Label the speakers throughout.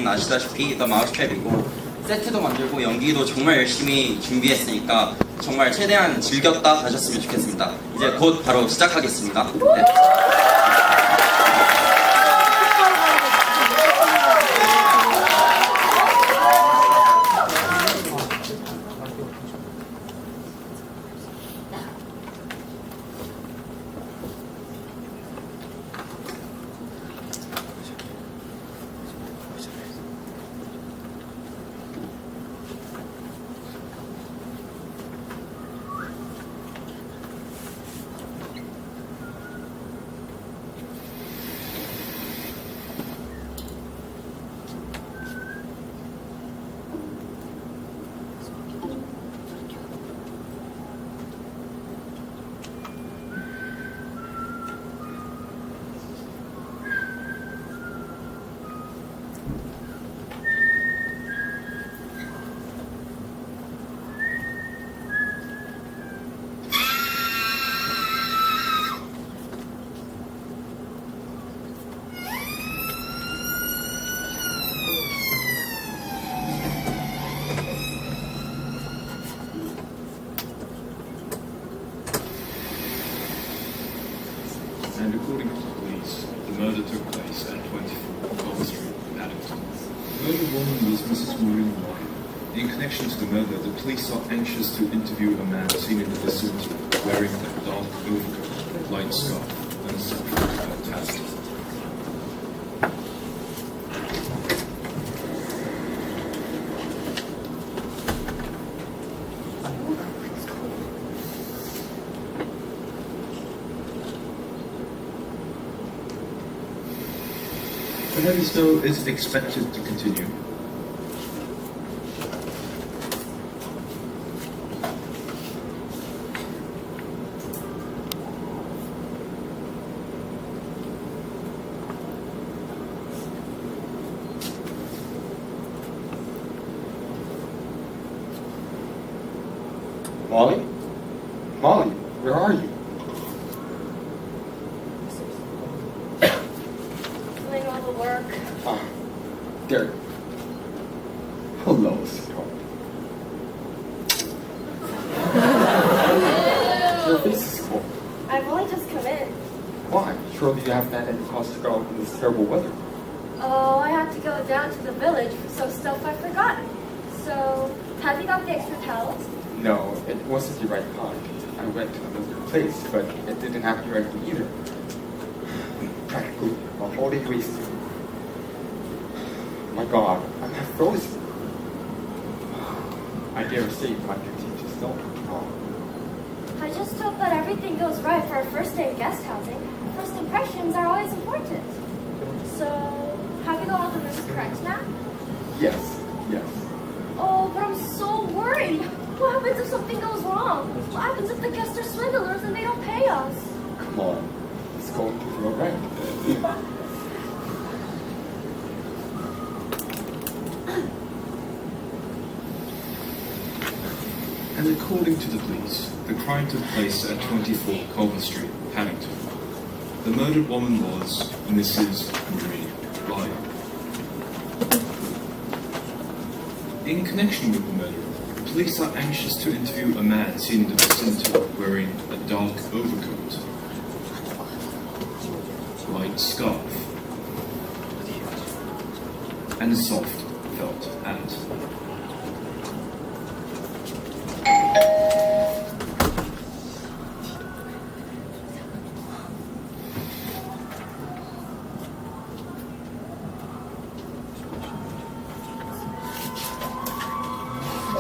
Speaker 1: 여러분 아시다시피 The Mousetrap이고 세트도 만들고 연기도 정말 열심히 준비했으니까 정말 최대한 즐겼다 가셨으면 좋겠습니다. 이제 곧 바로 시작하겠습니다. 네.
Speaker 2: And according to the police, the murder took place at 24 Culver Street, Paddington. The murdered woman was Mrs. Maureen White. In connection to the murder, the police are anxious to interview a man seen in the vicinity wearing a dark overcoat, light scarf, and a sexually task. The heavy snow is expected to continue.
Speaker 3: Molly? Molly, where are you?
Speaker 4: Doing all the work.
Speaker 3: Ah, there. Hello, sweetheart. Your face is cold.
Speaker 4: I've only just come in.
Speaker 3: Why? Surely you haven't had any cause to go out in this terrible weather.
Speaker 4: Oh, I had to go down to the village for some stuff I've forgotten. So, have you got the extra towels?
Speaker 3: No, it wasn't the right kind. I went to another place, but it didn't have the right thing either. Practically a whole day wasted. My God, I'm half frozen. I dare say my duty just don't wrong.
Speaker 4: I just hope that everything goes right for our first day of guest housing. First impressions are always important. So, have you got all the rooms correct now?
Speaker 3: Yes, yes.
Speaker 4: Oh, but I'm so worried. What happens if something goes wrong? What happens if the guests are swindlers and they don't pay us?
Speaker 3: Come on, it's going to feel right.
Speaker 2: And according to the police, the crime took place at 24 Culver Street, Paddington. The murdered woman was Mrs. Maureen White. In connection with the murder, police are anxious to interview a man seen in the vicinity wearing a dark overcoat, light scarf, and a soft felt hat.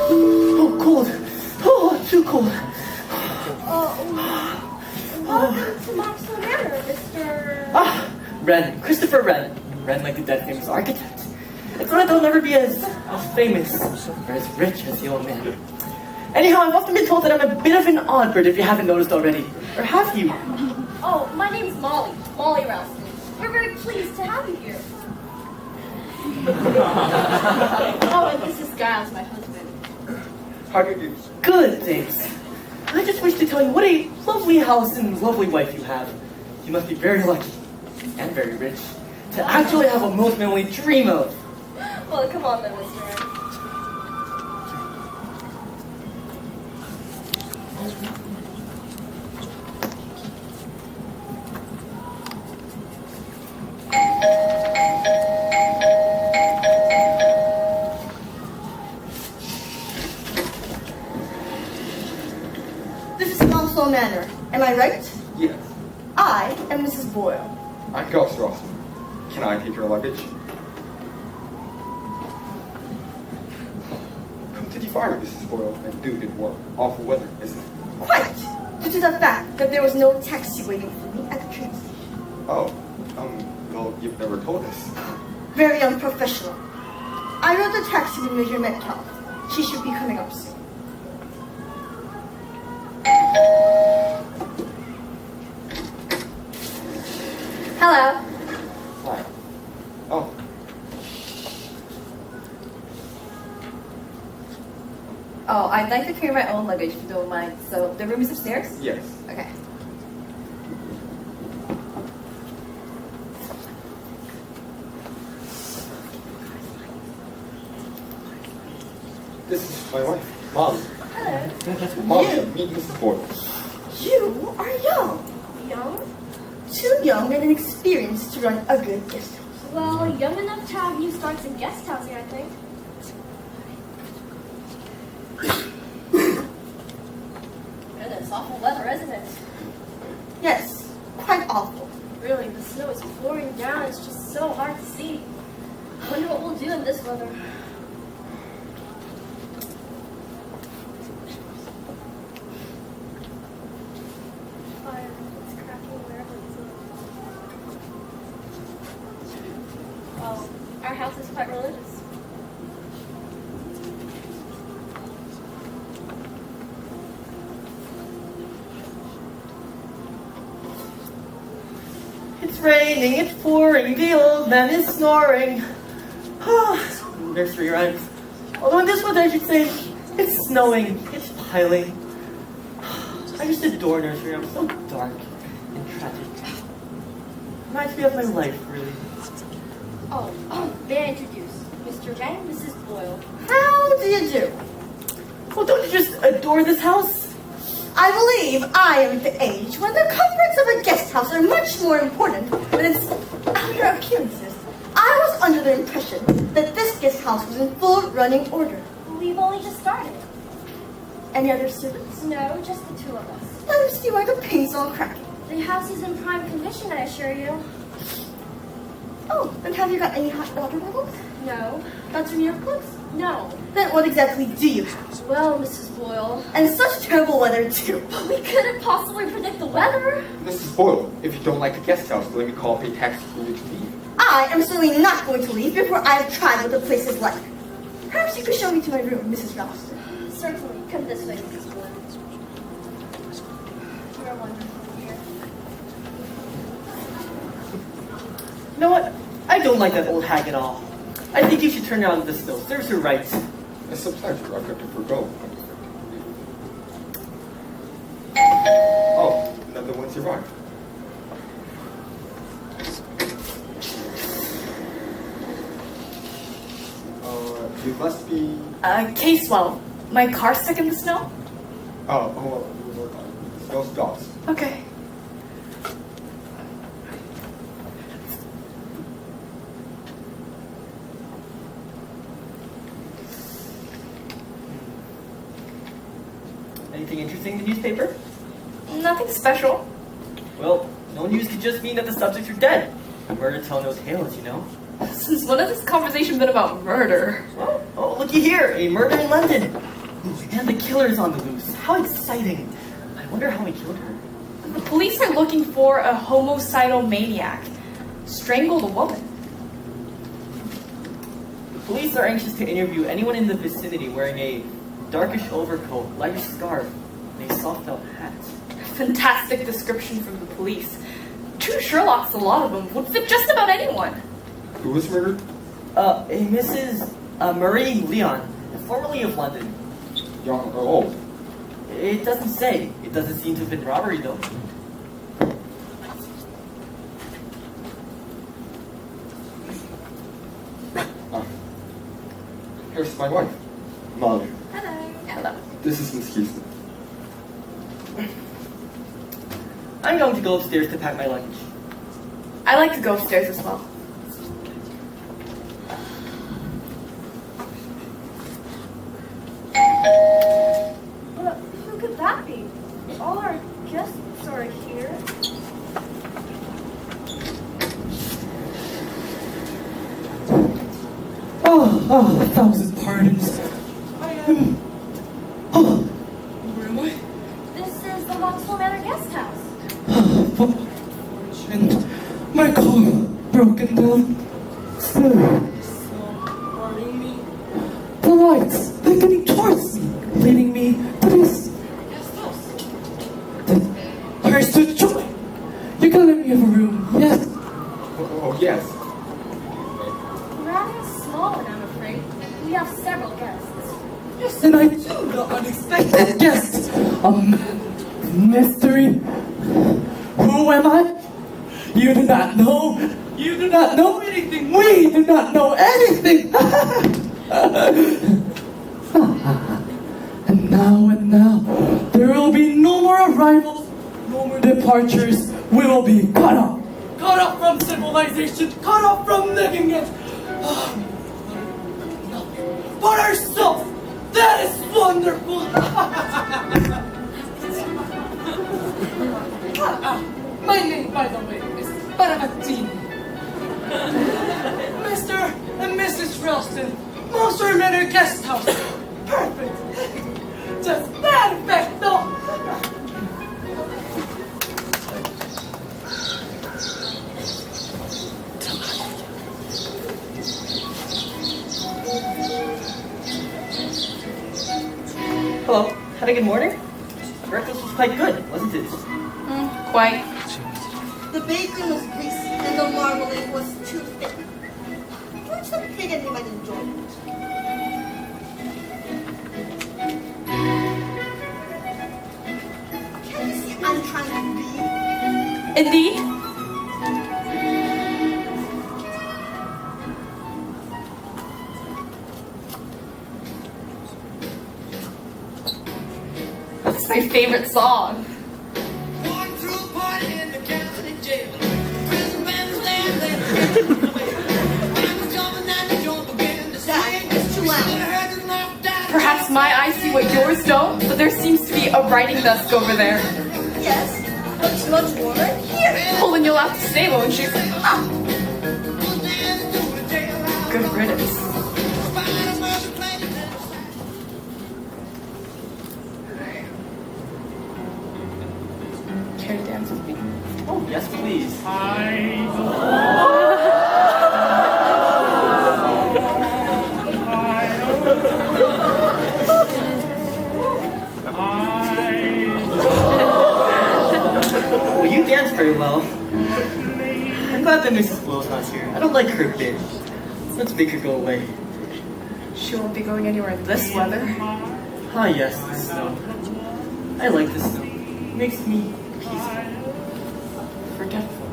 Speaker 5: Oh, cold. Oh, too cold.
Speaker 4: Welcome to Maxwell Manor, Mr.
Speaker 5: Ah, Wren. Christopher Wren. Wren like the dead famous architect. I thought I'll never be as famous or as rich as the old man. Anyhow, I've often been told that I'm a bit of an odd bird if you haven't noticed already. Or have you?
Speaker 4: Oh, my name's Molly. Molly Ralston. We're very pleased to have you here. Oh, and this is Giles, my husband.
Speaker 3: How did you?
Speaker 5: Good, thanks. I just wish to tell you what a lovely house and lovely wife you have. You must be very lucky and very rich to actually have what most men only dream of.
Speaker 4: Well, come on then, Mr. Wren.
Speaker 6: This is Mousetrap Manor. Am I right?
Speaker 3: Yes.
Speaker 6: I am Mrs. Boyle.
Speaker 3: I'm Gus Rossman. Can I take your luggage? Come to the fire, Mrs. Boyle, and do good work. Awful weather, isn't it?
Speaker 6: Quite. Due to the fact that there was no taxi waiting for me at the train station.
Speaker 3: Oh, well, you've never told us.
Speaker 6: Very unprofessional. I rode the taxi with Major Metcalf. She should be coming up soon. Hello.
Speaker 3: Hi. Oh,
Speaker 7: Oh, I'd like to carry my own luggage if you don't mind. So the room is upstairs?
Speaker 3: yes.
Speaker 7: Okay.
Speaker 3: This is my wife, Molly.
Speaker 6: Hello.
Speaker 3: Molly, meet Mrs. Boyle.
Speaker 6: You are young.
Speaker 4: Young?
Speaker 6: Too young and inexperienced to run a good guest house.
Speaker 4: Well, young enough to have new starts in guest housing, I think. Goodness, awful weather, isn't it?
Speaker 6: Yes, quite awful.
Speaker 4: Really, the snow is pouring down. It's just so hard to see. I wonder what we'll do in this weather. Fire, it's cracking wherever it's at. Oh, our house is quite religious.
Speaker 5: It's raining, it's pouring, the old man is snoring. Nursery rhymes. Although in this weather I should say, it's snowing, it's piling. I just adore nursery rhymes, so dark and tragic. Reminds me of my life, really.
Speaker 4: Oh, may I introduce Mr. Wren, Mrs. Boyle.
Speaker 6: How do you do?
Speaker 5: Well, don't you just adore this house?
Speaker 6: I believe I am at the age when the comforts of a guest house are much more important than its outer appearances. I was under the impression that this guest house was in full running order.
Speaker 4: We've only just started.
Speaker 6: Any other servants?
Speaker 4: No, just the two of us.
Speaker 6: Let me see why the paint's all cracking.
Speaker 4: The house is in prime condition, I assure you.
Speaker 6: Oh, then have you got any hot water bottles?
Speaker 4: No.
Speaker 6: Got some earplugs?
Speaker 4: No.
Speaker 6: Then what exactly do you have?
Speaker 4: Well, Mrs. Boyle,
Speaker 6: And such terrible weather too.
Speaker 4: we couldn't possibly predict the weather.
Speaker 3: Mrs. Boyle, if you don't like the guest house, let me call up a taxi for you to leave.
Speaker 6: I am certainly not going to leave before I have tried what the place is like. Perhaps you could show me to my room, Mrs. Ralston.
Speaker 4: Certainly. Come this way, Mrs. Boyle. You're wonderful here.
Speaker 5: You know what? I don't like that old hag at all. I think you should turn around this bill. Serves her right.
Speaker 3: It's a pleasure. I've got to forgo. Oh, another one's arrived. You must be...
Speaker 7: Case well. My car's stuck in the snow?
Speaker 3: Those dogs.
Speaker 7: Okay.
Speaker 5: Anything interesting in the newspaper?
Speaker 7: Nothing special.
Speaker 5: Well, no news could just mean that the subjects are dead. Murder tell no tales, you know?
Speaker 7: Since when has this conversation been about murder?
Speaker 5: Oh, looky here, a murder in London. Ooh, and the killer is on the loose. How exciting. I wonder how he killed her.
Speaker 7: The police are looking for a homicidal maniac. Strangled a woman.
Speaker 5: The police are anxious to interview anyone in the vicinity wearing a darkish overcoat, lightish scarf, and a soft felt hat.
Speaker 7: Fantastic description from the police. Two Sherlocks, a lot of them, would fit just about anyone.
Speaker 3: Who was murdered?
Speaker 5: A Mrs. Marie Leon, formerly of London.
Speaker 3: Young or old?
Speaker 5: It doesn't say. It doesn't seem to have been robbery, though.
Speaker 3: Here's my wife, Molly.
Speaker 7: Hello.
Speaker 3: This is Miss Houston.
Speaker 5: I'm going to go upstairs to pack my lunch.
Speaker 7: I like to go upstairs as well.
Speaker 4: But who could that be? All our guests are here.
Speaker 5: Oh, 1,000 pardons.
Speaker 7: Where am I?
Speaker 4: This is the Vauxhall Manor guest house.
Speaker 5: And my car broken down. The lights, they're getting towards me, leading me to this. Where's the joy? You're gonna let me have a room, yes?
Speaker 3: Oh, yes.
Speaker 4: Rather small, and I'm afraid. We have several guests.
Speaker 5: Yes, and I do the unexpected guest. A mystery. Who am I? You do not know. You do not know anything. We do not know anything. And now, there will be no more arrivals, no more departures. We will be cut off. Cut off from civilization, cut off from living it. But ourselves, that is wonderful. My name, by the way, is Parvatini. Mr. and Mrs. Ralston, Mousetrap Manor guest house. Perfect. Just perfecto. Hello, had a good morning? Breakfast was quite good, wasn't it?
Speaker 7: Quite.
Speaker 6: The bacon was greasy and the marmalade was too thick. Which the pig and me might enjoy it. Can you see I'm trying to read?
Speaker 7: Indeed. That's my favorite song.
Speaker 8: Walking through a party in the county jail. Prison band was there, they were coming down the joint, began to
Speaker 6: That
Speaker 8: swing.
Speaker 6: is too loud.
Speaker 8: Heard the knock down.
Speaker 7: Perhaps my eyes see what yours don't, but there seems to be a writing desk over there.
Speaker 6: Yes, but it's much warmer here.
Speaker 7: Well, then you'll have to stay, won't you? Good riddance. Care to dance with me?
Speaker 5: Oh, yes, please. Well, you dance very well. I'm glad that Mrs. Will's not here. I don't like her a bit. Let's make her go away.
Speaker 7: She won't be going anywhere in this weather.
Speaker 5: Ah, yes, the snow. I like the snow. It makes me peaceful. Forgetful.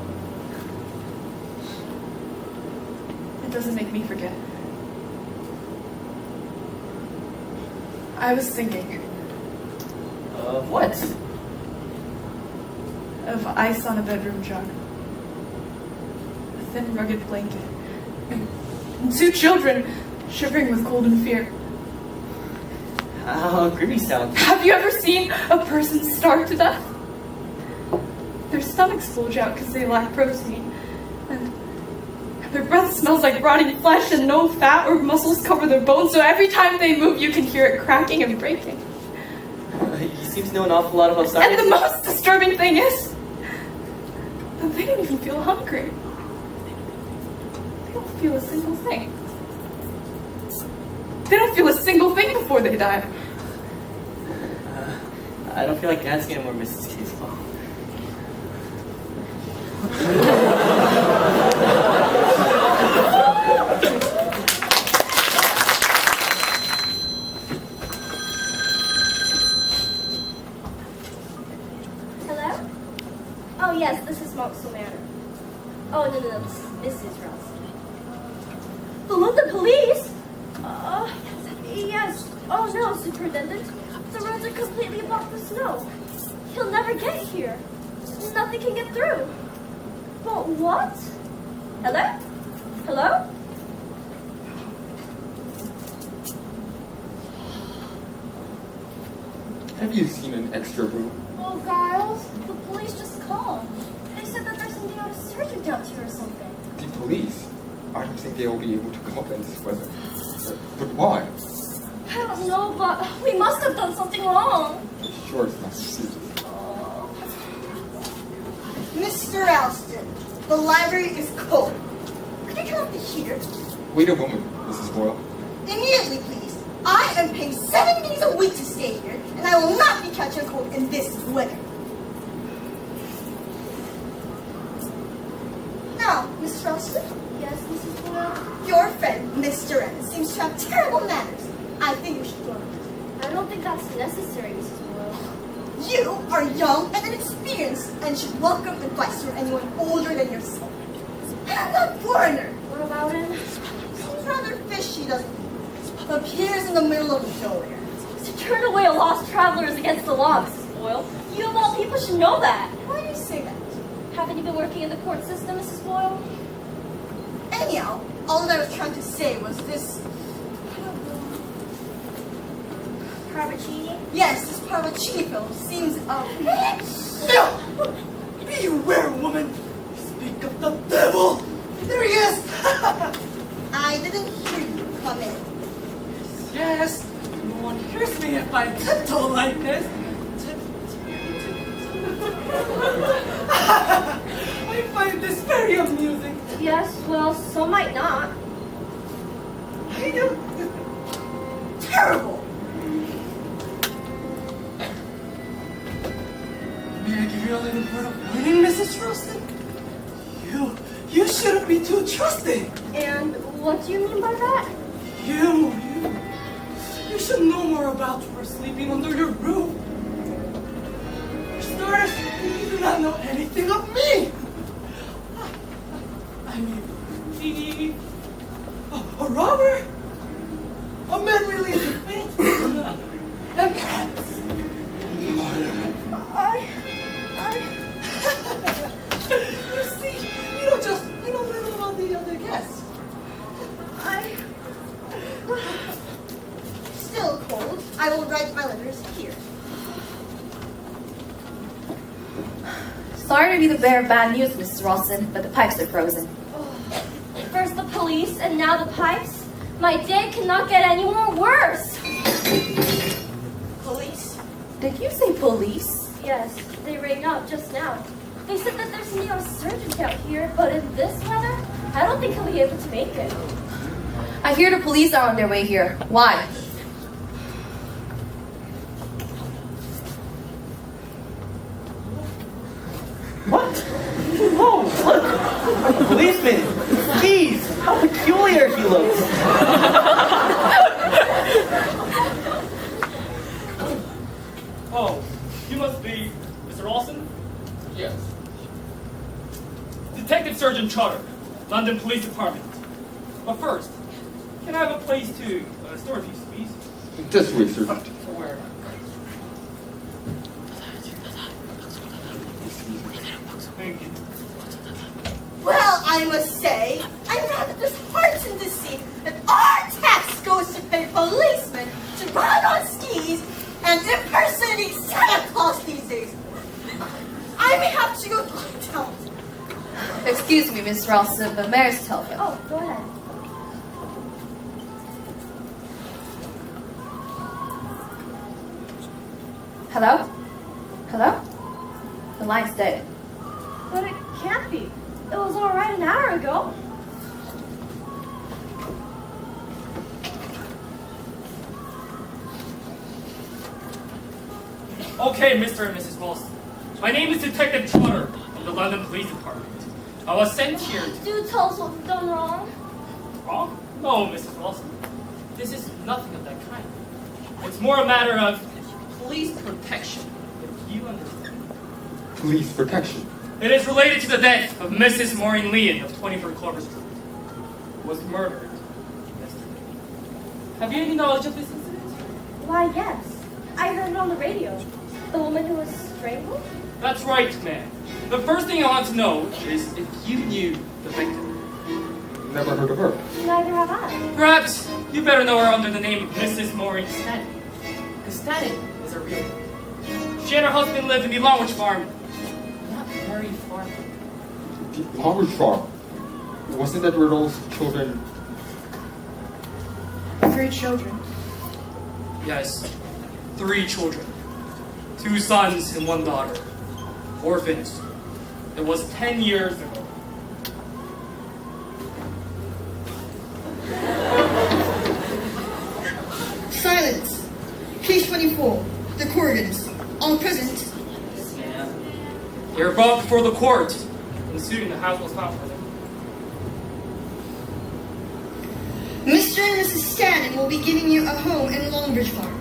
Speaker 7: It doesn't make me forget. I was thinking
Speaker 5: Of what?
Speaker 7: of ice on a bedroom jug, a thin, rugged blanket, and two children shivering with cold and fear.
Speaker 5: How grim you sound.
Speaker 7: Have you ever seen a person starve to death? Their stomachs bulge out because they lack protein, and their breath smells like rotting flesh, and no fat or muscles cover their bones, so every time they move you can hear it cracking and breaking.
Speaker 5: You seem to know an awful lot about
Speaker 7: And
Speaker 5: science.
Speaker 7: the most disturbing thing is that they don't even feel hungry. They don't feel a single thing. They don't feel a single thing before they die.
Speaker 5: I don't feel like dancing anymore, Mrs. Casewell.
Speaker 4: Hello? Oh, yes, this is Vauxhall Manor. Oh, no, this is Mrs. Ralston. The London police? Superintendent. The roads are completely blocked with snow. He'll never get here. Nothing can get through. But what? Hello? Hello?
Speaker 3: Have you seen an extra room?
Speaker 4: Oh, Giles, the police just called. They said that there's something out of surgery out here or something.
Speaker 3: The police? I don't think they'll be able to come up in this weather. But why?
Speaker 4: I don't know, but we must have done something wrong.
Speaker 3: Sure, it's not serious.
Speaker 6: Mr. Alston, the library is cold. Could you turn off the heater?
Speaker 3: Wait a moment, Mrs. Boyle.
Speaker 6: Immediately, please. I am paid 7 days a week to stay here, and I will not be catching a cold in this weather. Now, Mrs. Alston,
Speaker 4: Yes, Mrs. Boyle?
Speaker 6: your friend, Mr. N, seems to have terrible manners. I think you should throw him.
Speaker 4: I don't think that's necessary, Mrs. Boyle.
Speaker 6: You are young and inexperienced and should welcome advice from anyone older than yourself. And a foreigner.
Speaker 4: What about him?
Speaker 6: Seems rather fishy, doesn't he? Appears in the middle of nowhere.
Speaker 4: To turn away a lost traveler is against the law, Mrs. Boyle. You of all people should know that.
Speaker 6: Why do you say that?
Speaker 4: Haven't you been working in the court system, Mrs. Boyle?
Speaker 6: Anyhow, all that I was trying to say was this.
Speaker 4: Parvachini?
Speaker 6: Yes, this Parvachini fellow seems
Speaker 8: No! Beware, woman! Speak of the devil! There he is!
Speaker 6: I didn't hear you come in.
Speaker 8: Yes, no one hears me if I tiptoe like this. I find this very amusing.
Speaker 4: Yes, well, some might not.
Speaker 8: I am
Speaker 6: Terrible!
Speaker 8: May I give you a little word of warning, Mrs. Ralston? You shouldn't be too trusting.
Speaker 4: And what do you mean by that?
Speaker 8: You should know more about her sleeping under your roof. For starters, you do not know anything of me. I mean, thief, a robber, a man really in faith, and perhaps you see, you don't just know little about the other guests.
Speaker 6: Still cold. I will write my letters here.
Speaker 9: Sorry to be the bearer of bad news, Mrs. Ralston, but the pipes are frozen.
Speaker 4: First the police, and now the pipes. My day cannot get any more worse.
Speaker 6: Police?
Speaker 9: Did you say police?
Speaker 4: Yes, they rang out just now. They said that there's something of a surgeon out here, but in this weather, I don't think he'll be able to make it.
Speaker 9: I hear the police are on their way here. Why?
Speaker 5: What? Whoa, look! A policeman! Jeez, how peculiar he looks!
Speaker 10: Oh, you must be Mr. Ralston?
Speaker 3: Yes.
Speaker 10: Detective Sergeant Trotter, London Police Department. But first, can I have a place to store a piece, please?
Speaker 3: This way, Sergeant.
Speaker 10: Where? Thank you.
Speaker 6: Well, I must say, I'm rather disheartened to see that our tax goes to pay policemen to ride on skis and impersonate Santa Claus these days. I may have to go down.
Speaker 9: Excuse me, Miss Ralston, but Mary's telephone.
Speaker 4: Oh, go ahead.
Speaker 9: Hello? Hello? The line's dead.
Speaker 4: But it can't be. It was all right an hour ago.
Speaker 10: Okay, Mr. and Mrs. Ralston. My name is Detective Trotter from the London Police Department. I was sent here to...
Speaker 4: Do tell us what we've done wrong.
Speaker 10: Wrong? No, Mrs. Ralston. This is nothing of that kind. It's more a matter of police protection, if you understand.
Speaker 3: Police protection.
Speaker 10: It is related to the death of Mrs. Maureen Leon of 24 Clover Street, who was murdered yesterday. Have you any knowledge of this incident?
Speaker 4: Why, yes. I heard it on the radio. The woman who was strangled?
Speaker 10: That's right, ma'am. The first thing I want to know is if you knew the victim.
Speaker 3: Never heard of her.
Speaker 4: Neither have I.
Speaker 10: Perhaps you better know her under the name of Mrs. Maureen Stanton. Because Stanton is her real name. She and her husband lived in the Longwich farm. Not very far from here.
Speaker 3: The Longwich farm. Wasn't that where those children...
Speaker 7: 3 children.
Speaker 10: Yes, 3 children. 2 sons and 1 daughter. Orphans. It was 10 years ago.
Speaker 6: Silence. Case 24. The Corrigans. All present.
Speaker 10: They were brought before the court, and soon the house was found for them.
Speaker 6: Mr. and Mrs. Stanton will be giving you a home in Longbridge Farm.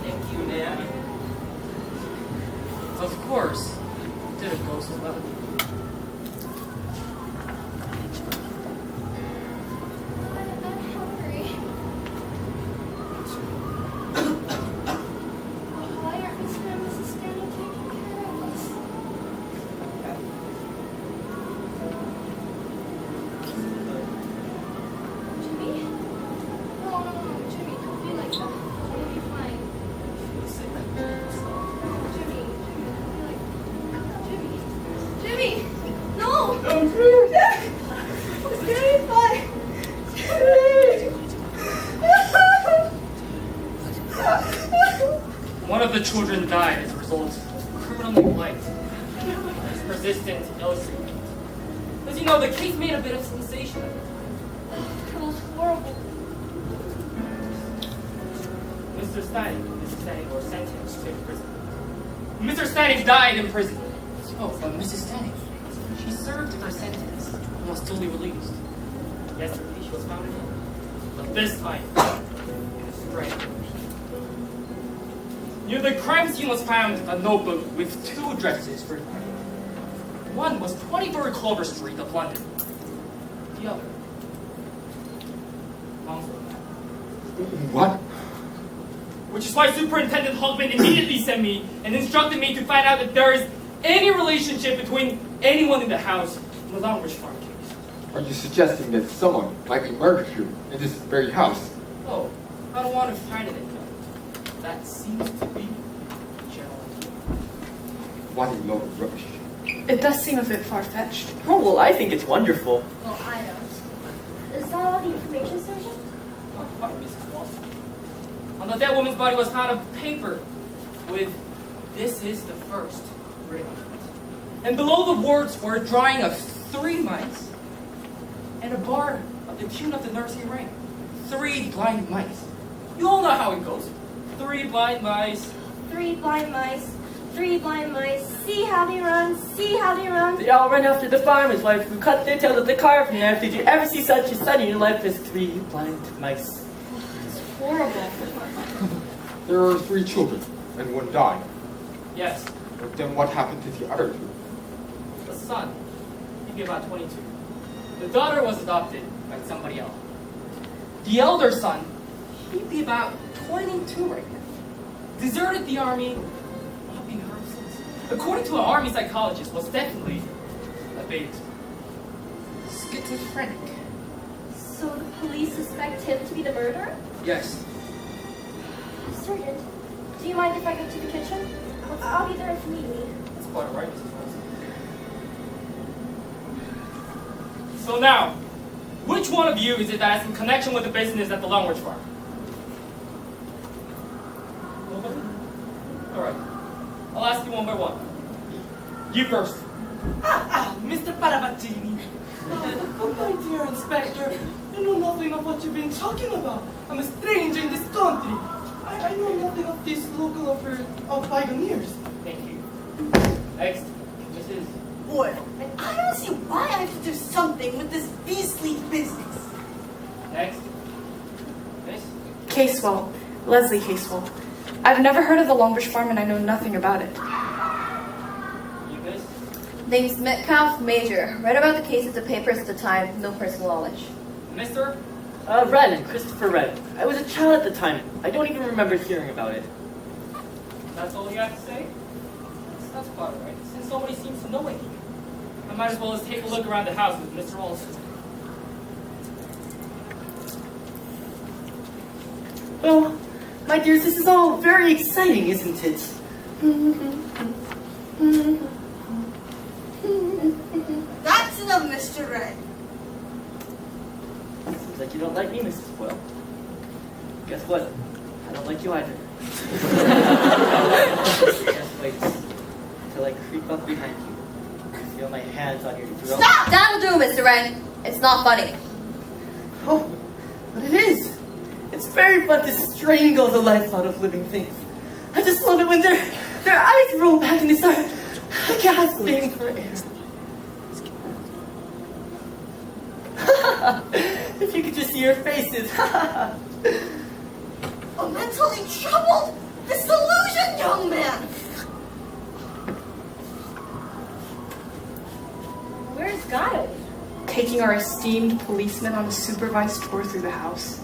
Speaker 1: Thank you, ma'am.
Speaker 10: Of course, it didn't go so well.
Speaker 4: Why aren't Mr. and Mrs. Stanton taking care of us? Jimmy? No, Jimmy, don't be like that. You'll be fine. Jimmy, Jimmy, no! Jimmy, fine.
Speaker 10: One of the children died as a result of criminal neglect. Persistent illustration. As you know, the case made a bit of sensation.
Speaker 4: It was horrible.
Speaker 10: Mr. Stanning was sentenced to prison. Mr. Stanning died in prison. Oh, but Mrs. Stanning, she served her sentence and was duly released. Yesterday she was found again. But this time, it was strangled. Near the crime scene was found a notebook with 2 addresses written on it. One was 23 Clover Street of London. The other, Mousetrap.
Speaker 3: What?
Speaker 10: Which is why Superintendent Hogman immediately sent me and instructed me to find out if there is any relationship between anyone in the house and the Longridge Farm case.
Speaker 3: Are you suggesting that someone might be murdered here in this very house?
Speaker 10: Oh, I don't want to frighten it. That seems to be general.
Speaker 3: What a load of rubbish.
Speaker 7: It does seem a bit far-fetched.
Speaker 5: Oh, well, I think it's wonderful.
Speaker 4: Well, I don't. Is that all the information, Sergeant?
Speaker 10: What, Mrs. Watson? On the dead woman's body was found a paper with "This is the first" written on it. And below the words were a drawing of 3 mice and a bar of the tune of the nursery rhyme. 3 blind mice. You all know how it goes. 3 blind mice.
Speaker 4: 3 blind mice. 3 blind mice. See how they run. See how they run.
Speaker 5: They all run after the farmer's wife who cut their tails with the carving knife. Did you ever see such a sight in your life as 3 blind mice?
Speaker 4: It's horrible.
Speaker 3: There are 3 children, and 1 died.
Speaker 10: Yes,
Speaker 3: But then what happened to the other 2?
Speaker 10: the son. He'd be about 22. The daughter was adopted by somebody else. The elder son, he'd be about 22 right now. Deserted the army, not been heard since. According to an army psychologist, was definitely a bit schizophrenic.
Speaker 4: So the police suspect him to be the murderer?
Speaker 10: Yes.
Speaker 4: Sergeant, do you mind if I go to the kitchen? I'll be there if you need me.
Speaker 10: That's quite all right, Mrs. Watson. So now, which one of you is it that has in connection with the business at the Longridge Farm? Nobody? All right. I'll ask you one by one. You first.
Speaker 8: Mr. Parabattini. Oh, my dear Inspector, you know nothing of what you've been talking about. I'm a stranger in this country. I know nothing of these local affairs of bygone years.
Speaker 10: Thank you. Next, Mrs.
Speaker 6: Boy, and I don't see why I have to do something with this beastly business.
Speaker 10: Next. Miss.
Speaker 7: Casewell. Leslie Casewell. I've never heard of the Longbridge Farm and I know nothing about it.
Speaker 10: You, Miss.
Speaker 9: Name's Metcalf Major. Read about the case of the papers at the time, no personal knowledge.
Speaker 10: Mister.
Speaker 5: Wren, Christopher Wren. I was a child at the time. I don't even remember hearing about it.
Speaker 10: That's all you have to say? That's quite all right, since nobody seems to know anything. I might as well just take a look around the house with Mr. Wallace.
Speaker 5: Well, my dears, this is all very exciting, isn't it?
Speaker 6: That's enough, Mr. Red.
Speaker 5: Seems like you don't like me, Mrs. Boyle. Guess what? I don't like you either. Just wait till I creep up behind you. Feel my hands on your throat.
Speaker 9: Stop! That'll do, Mr. Wren. It's not funny.
Speaker 5: Oh, but it is. It's very fun to strangle the life out of living things. I just love it when their eyes roll back and they start gasping for air. If you could just see your faces.
Speaker 6: A mentally troubled, disillusioned young man.
Speaker 7: Where's Giles? Taking our esteemed policeman on a supervised tour through the house.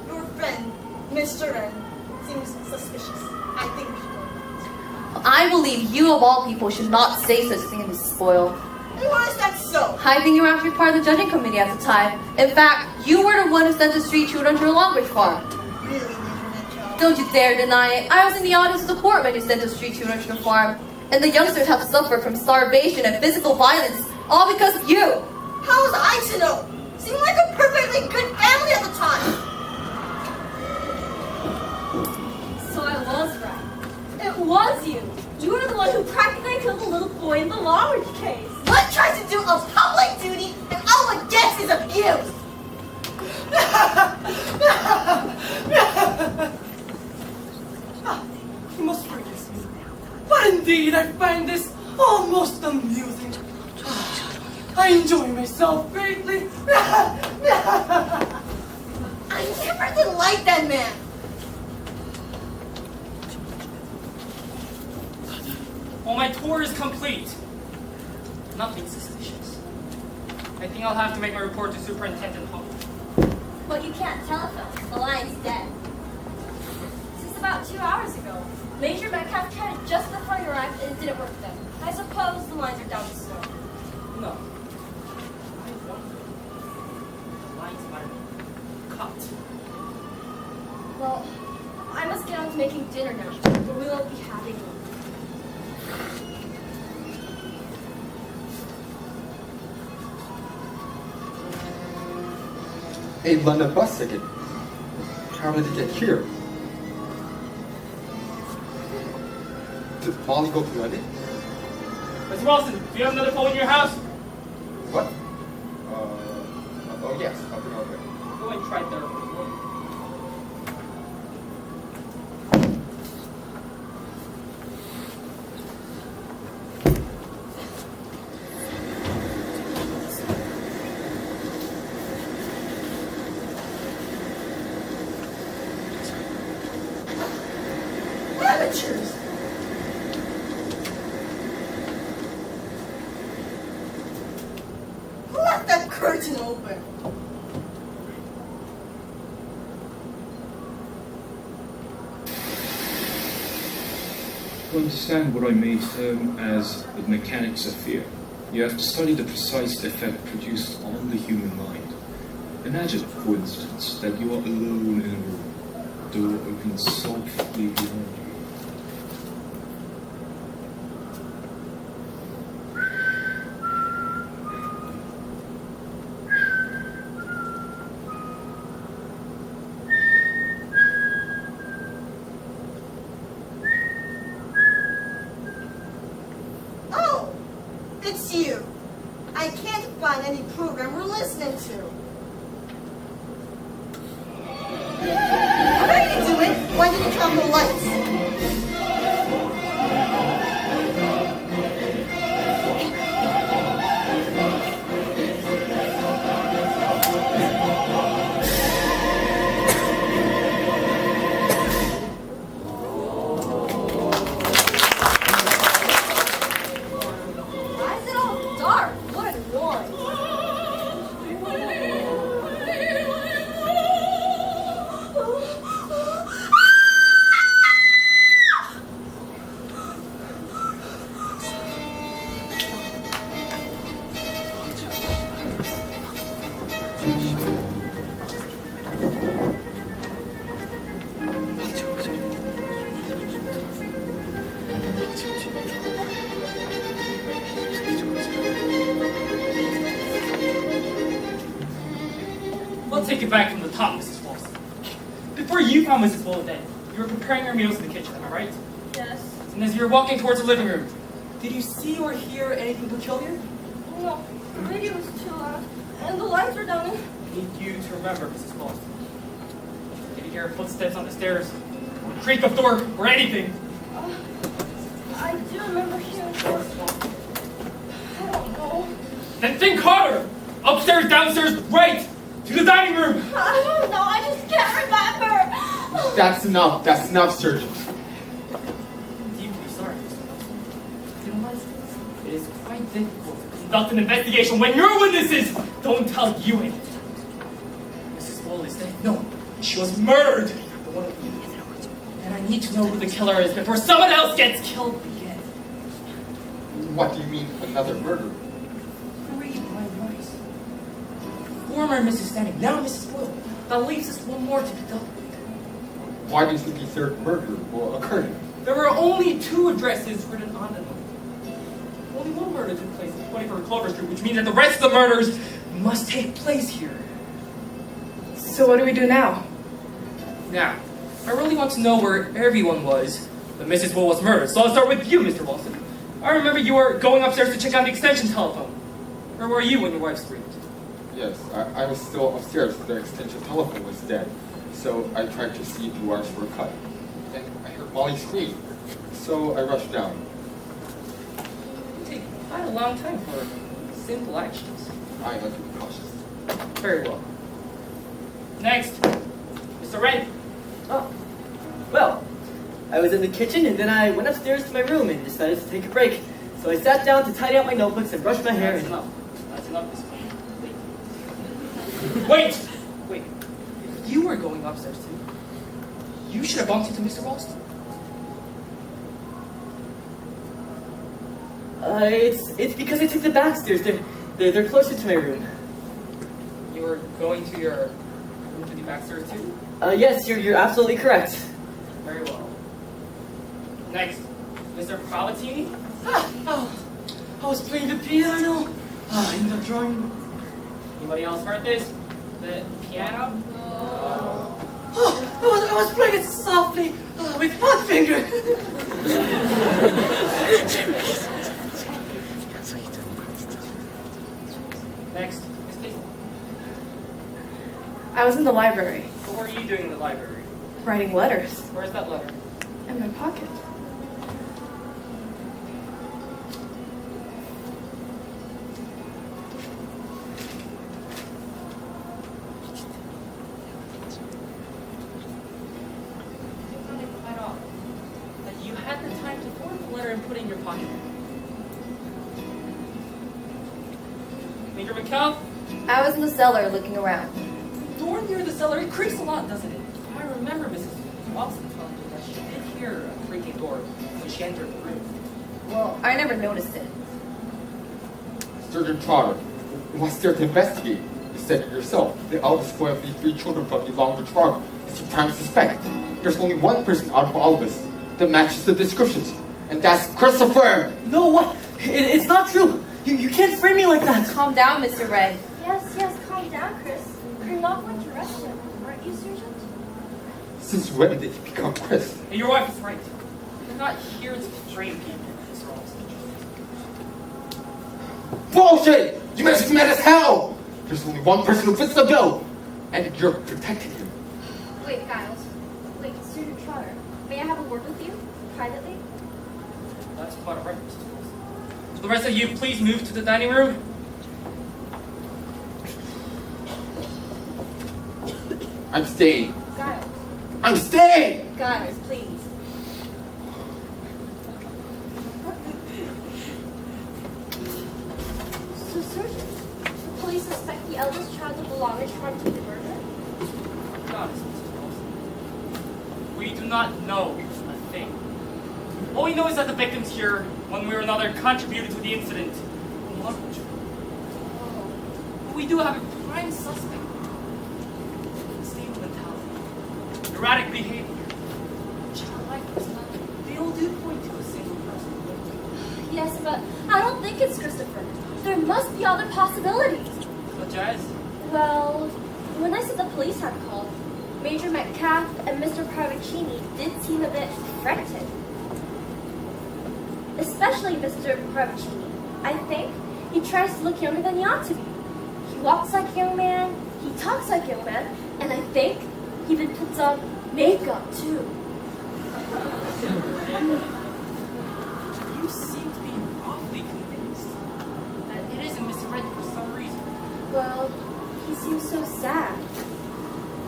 Speaker 6: Your friend, Mr. Ren, seems suspicious. I think we should go.
Speaker 9: I believe you of all people should not say such a thing, Mrs. Boyle.
Speaker 6: And why is that so?
Speaker 9: I think you were actually part of the judging committee at the time. In fact, you were the one who sent the street children to a language farm.
Speaker 6: Really, Internet Joe?
Speaker 9: Don't you dare deny it. I was in the audience of the court when you sent the street children to the farm. And the youngsters have suffered from starvation and physical violence, all because of you.
Speaker 6: How was I to know? Seemed like a perfectly good family at the time.
Speaker 4: So I was right. It was you. You were the one who practically killed the little boy in the language case.
Speaker 6: One tries to do a public duty, and all one gets is abuse.
Speaker 8: You must forgive me. But indeed, I find this almost amusing. I enjoy myself greatly.
Speaker 6: I never did like that man.
Speaker 10: Well, my tour is complete. Nothing suspicious. I think I'll have to make my report to Superintendent Hall.
Speaker 4: But you can't telephone. The line's dead. Since about 2 hours ago, Major Metcalf tried it just before you arrived and it didn't work then. I suppose the lines are down to snow.
Speaker 10: No. I wonder. The lines might be cut.
Speaker 4: Well, I must get on to making dinner now, but we won't be having one.
Speaker 3: A London bus ticket. How did it get here? Did Molly go to London?
Speaker 10: Mr. Wilson, do you have another phone in your house?
Speaker 3: What? Oh yes, I'll bring it over.
Speaker 10: Go and try there.
Speaker 6: Amateurs. Who left that curtain open?
Speaker 2: To understand what I may term as the mechanics of fear, you have to study the precise effect produced on the human mind. Imagine, for instance, that you are alone in a room. The door opens softly behind you.
Speaker 6: Oh, it's you. I can't find any program we're listening to. What are you doing? Why did you turn on the lights?
Speaker 4: Why is it all dark? What a noise.
Speaker 10: take it back from the top, Mrs. Walton. Before you found Mrs. Bull dead, you were preparing your meals in the kitchen, am I right?
Speaker 4: Yes.
Speaker 10: And as you were walking towards the living room, did you see or hear anything peculiar?
Speaker 4: No, the radio was too loud, and the lights were down.
Speaker 10: I need you to remember, Mrs. Walton. Did you hear footsteps on the stairs, or a creak of door, or anything?
Speaker 4: I do remember hearing footsteps. I don't know.
Speaker 10: Then think harder! Upstairs, downstairs, right! To the dining room!
Speaker 4: I don't know. I just can't remember.
Speaker 3: That's enough, Surgeon.
Speaker 10: I'm deeply sorry, Mr. Wilson. You know what? It is quite difficult to conduct an investigation when your witnesses don't tell you anything. Mrs. Bull is dead. No, she was murdered. But one of you. And I need to know who the killer is before someone else gets killed again.
Speaker 3: What do you mean, another murder?
Speaker 10: Read my advice. Former Mrs. Stanning, now Mrs. Boyle. That leaves us one more to deduct.
Speaker 3: Why do you think the third murder will occur?
Speaker 10: There were only 2 addresses written on the note. Only one murder took place at 24 Clover Street, which means that the rest of the murders must take place here.
Speaker 7: So what do we do now?
Speaker 10: Now, I really want to know where everyone was when Mrs. Bull was murdered, so I'll start with you, Mr. Wilson. I remember you were going upstairs to check out the extension telephone. Where were you when your wife screamed?
Speaker 3: Yes, I was still upstairs. The extension telephone was dead. So I tried to see if the wires were cut. And I heard Molly scream. So I rushed down.
Speaker 10: It take quite a long time for simple actions.
Speaker 3: I had to be cautious.
Speaker 10: Very well. Next, Mr. Red.
Speaker 5: Oh, well, I was in the kitchen and then I went upstairs to my room and decided to take a break. So I sat down to tidy up my notebooks and brush my hair.
Speaker 10: That's enough. That's enough, Mr. Wait! Wait. If you were going upstairs too, you should have bumped into Mr. Ralston.
Speaker 5: It's because I took the back stairs. They're closer to my room.
Speaker 10: You were going to your room to the back stairs too?
Speaker 5: Yes, you're absolutely correct.
Speaker 10: Very well. Next, Mr. Palatini.
Speaker 8: I was playing the piano in the drawing room.
Speaker 10: Anybody else heard this? The piano?
Speaker 8: I was playing it softly with one finger.
Speaker 10: Next, Miss Casey.
Speaker 7: I was in the library,
Speaker 10: What were you doing in the library?
Speaker 7: writing letters
Speaker 10: Where's that letter?
Speaker 7: in my pocket.
Speaker 10: found it quite odd that you had the time to form the letter and put it in your pocket. Major McCall,
Speaker 9: I was in the cellar looking around.
Speaker 10: door near the cellar, it creaks a lot, doesn't it? I remember Mrs. Watson telling me that she did hear a creaking door when she entered the room.
Speaker 9: Well, I never noticed it.
Speaker 3: Surgeon Trotter, you must there to investigate. You said it yourself. The eldest boy of the 3 children from the Long Trotter is your prime suspect. There's only one person out of all of us that matches the descriptions, and that's Christopher!
Speaker 5: No, what? It's not true. You can't frame me like that.
Speaker 9: Calm down, Mr. Red.
Speaker 4: Yes, calm down, Chris. You're not going to arrest him, aren't you, Sergeant?
Speaker 3: Since when did he become Chris?
Speaker 10: And your wife is right. You're not here to frame people, Mr. Ralston.
Speaker 3: Bullshit! You guys are mad as hell! There's only one person who fits the bill, and you're protecting him.
Speaker 4: Wait, Giles. Wait, Sergeant Trotter. May I have a word with you? Privately?
Speaker 10: That's quite all right, Mr. Ralston. So the rest of you, please move to the dining room.
Speaker 3: I'm staying.
Speaker 4: Giles.
Speaker 3: I'm staying!
Speaker 4: Giles, please. So, Sergeant, the police suspect the eldest child of the longest tribe to the murder?
Speaker 10: Be honest, Mr. Ralston. We do not know a thing. All we know is that the victims here, one way or another, contributed to the incident. But we do have a prime suspect. Stable mentality, erratic behavior, childlike personality. They all do point to a single person.
Speaker 4: Yes, but I don't think it's Christopher. There must be other possibilities.
Speaker 10: Such as?
Speaker 4: Well, When I said the police had called, Major Metcalf and Mr. Parvicini did seem a bit frightened. Especially Mr. Parvicini. I think he tries to look younger than he ought to be. He walks like a young man, he talks like a young man, and I think he even puts on makeup too.
Speaker 10: You seem to be awfully convinced that it isn't Mr. Red for some reason.
Speaker 4: Well, he seems so sad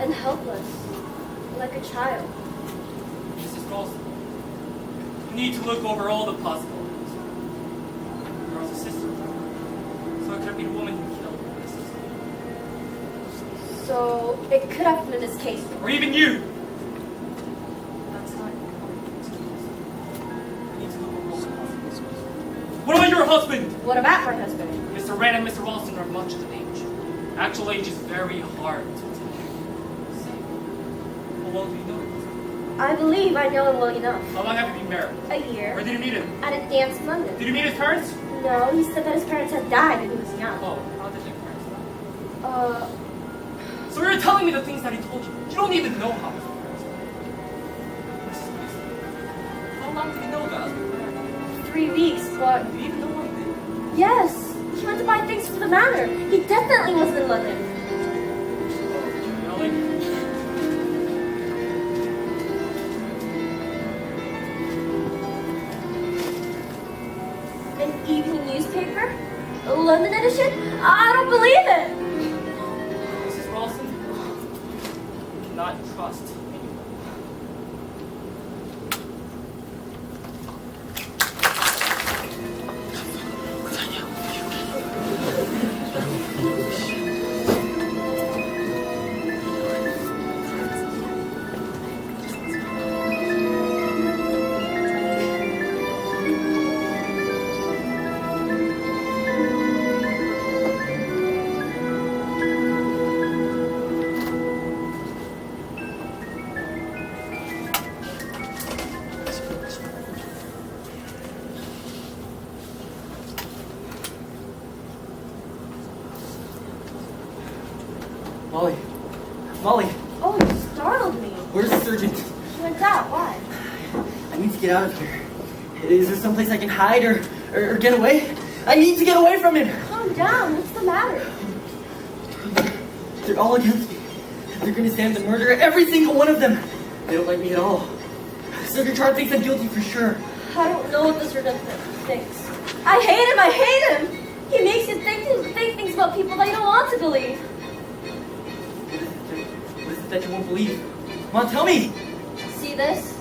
Speaker 4: and helpless, like a child.
Speaker 10: Mrs. Ralston, you need to look over all the possibilities. Girl's a sister, so it could be the woman who killed her sister.
Speaker 4: So it could have been his case.
Speaker 10: Or even you!
Speaker 4: That's not.
Speaker 10: You need to look over all the possibilities. What about your husband?
Speaker 4: What about my husband?
Speaker 10: Mr. Wren and Mr. Ralston are much of an age. Actual age is very hard to tell. How well do you know him?
Speaker 4: I believe I know him well enough.
Speaker 10: How long have you been married?
Speaker 4: A year.
Speaker 10: Where did you meet him?
Speaker 4: At a dance in London.
Speaker 10: Did you meet his parents?
Speaker 4: No, he said that his parents had died when he was young.
Speaker 10: Oh, how did your parents die? So you're telling me the things that he told you. You don't even know how his parents died. How long did he know about it?
Speaker 4: 3 weeks, but
Speaker 10: Do you even know what he did?
Speaker 4: yes, he went to buy things for the manor. He definitely wasn't in London. An evening newspaper? A London edition? I don't believe it!
Speaker 10: Mrs. Ralston, you cannot trust anyone.
Speaker 5: Molly. Molly,
Speaker 4: Oh, you startled me.
Speaker 5: where's the surgeon?
Speaker 4: He went out. Why?
Speaker 5: I need to get out of here. Is there someplace I can hide or get away? I need to get away from him.
Speaker 4: Calm down. What's the matter?
Speaker 5: They're all against me. They're going to stand the murderer, every single one of them. They don't like me at all. Surgeon Chart thinks I'm guilty for sure.
Speaker 4: I don't know what the surgeon thinks. I hate him. I hate him. He makes you think things about people that you don't want to believe.
Speaker 5: What is it that you won't believe? Come on, tell me.
Speaker 4: See this?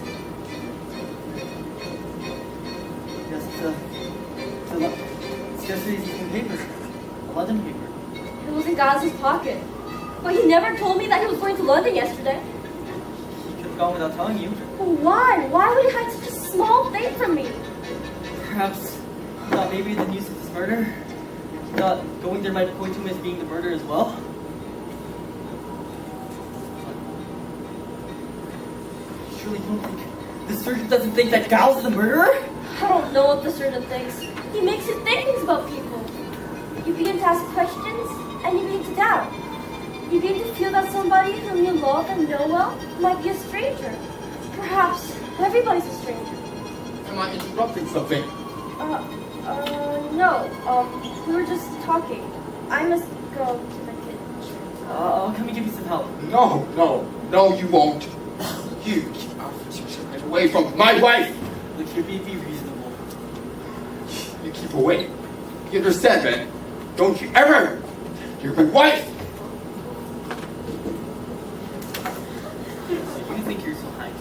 Speaker 5: Yes, it's yesterday's evening paper. A London paper.
Speaker 4: It was in Gaz's pocket. But he never told me that he was going to London yesterday.
Speaker 5: He could have gone without telling you.
Speaker 4: Why? Why would he hide such a small thing from me?
Speaker 5: Perhaps he thought maybe the news of this murder. He thought going there might point to him as being the murderer as well. Surely you don't think the surgeon doesn't think that Gal's the murderer?
Speaker 4: I don't know what the surgeon thinks. He makes you think things about people. You begin to ask questions, and you begin to doubt. You begin to feel that somebody whom you love and know well might be a stranger. Perhaps everybody's a stranger.
Speaker 3: Am I interrupting something?
Speaker 4: No. We were just talking. I must go to the kitchen.
Speaker 5: I'll come and give you some help.
Speaker 3: No, you won't. You keep away from my wife.
Speaker 5: Look here, be reasonable.
Speaker 3: You keep away. You understand, man? Don't you ever! You're my wife!
Speaker 5: So you think you're so high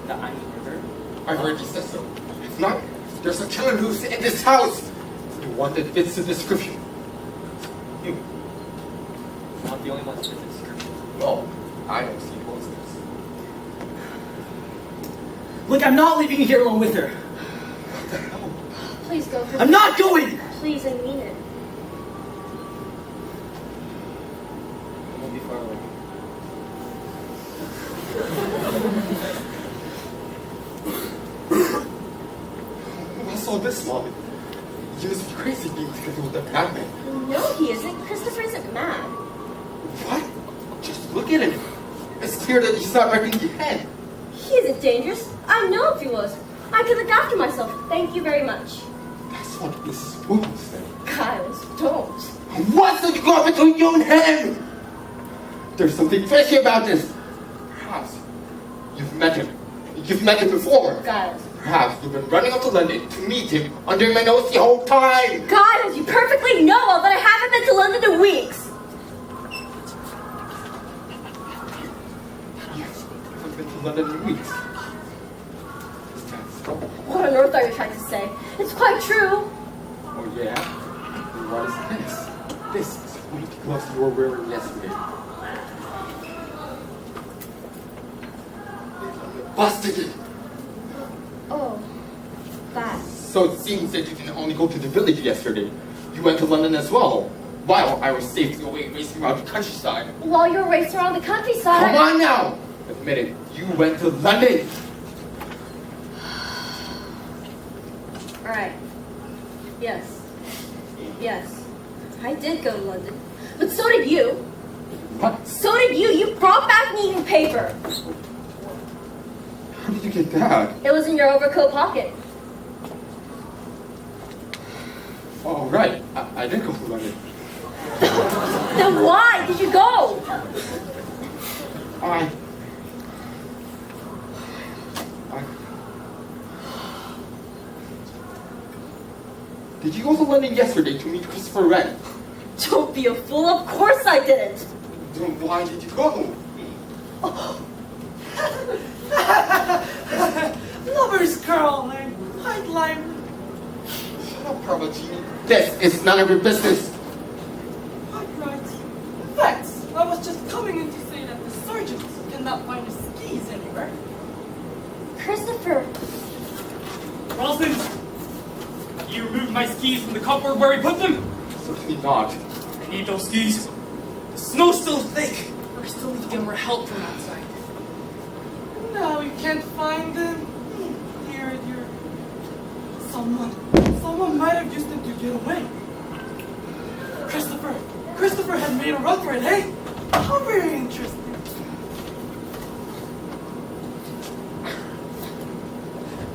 Speaker 5: that I'm the murderer?
Speaker 3: I've already said so. If not, there's a killer loose in this house. The one that fits the description. You.
Speaker 5: I'm not the only one that fits the description.
Speaker 3: No, I don't see posters.
Speaker 5: Look, I'm not leaving you here alone with her.
Speaker 4: Please go.
Speaker 5: I'm not going!
Speaker 4: Please, I mean it.
Speaker 5: I won't be far away.
Speaker 3: I saw this one. You must be crazy being together with that madman.
Speaker 4: No, he isn't. Christopher isn't mad.
Speaker 3: What? Look at him. It's clear that he's not wrecking the head.
Speaker 4: He isn't dangerous. I know if he was. I can look after myself. Thank you very much.
Speaker 3: That's what Mrs. Williams said.
Speaker 4: Giles, don't.
Speaker 3: What's the difference between you and him? There's something fishy about this. Perhaps you've met him. You've met him before.
Speaker 4: Giles.
Speaker 3: Perhaps you've been running up to London to meet him under my nose the whole time.
Speaker 4: Giles, you perfectly know that I haven't been to London in weeks.
Speaker 3: Yes, I've been to London in weeks.
Speaker 4: What on earth are you trying to say? It's quite true.
Speaker 3: Oh yeah? And what is this? This is one of the gloves you were wearing yesterday. Busted it!
Speaker 4: Oh, that.
Speaker 3: So it seems that you didn't only go to the village yesterday. You went to London as well. While I was safely away racing around the countryside.
Speaker 4: While you're racing around the countryside.
Speaker 3: Come on now! Admit it, you went to London!
Speaker 4: Alright. Yes. Yes. I did go to London. But so did you.
Speaker 3: What?
Speaker 4: So did you. You brought back an evening paper.
Speaker 3: How did you get that?
Speaker 4: It was in your overcoat pocket.
Speaker 3: Oh, right. I did go to London.
Speaker 4: Then why did you go?
Speaker 3: I... Did you go to London yesterday to meet Christopher Wren?
Speaker 4: Don't be a fool. Of course I didn't.
Speaker 3: Then why did you go?
Speaker 8: Lovers quarreling. I'd like.
Speaker 3: Shut up, Parvati. This is none of your business.
Speaker 8: Quite right. In fact, I was just coming in to say that the sergeants cannot find his skis anywhere.
Speaker 4: Christopher.
Speaker 10: Ralston, you removed my skis from the cupboard where we put them?
Speaker 3: Certainly not.
Speaker 10: I need those skis. The snow's still thick. We still need to get more help from outside.
Speaker 8: Now you can't find them. Dear. Someone might have used them to get away. Christopher had made a run for it, eh? How very interesting.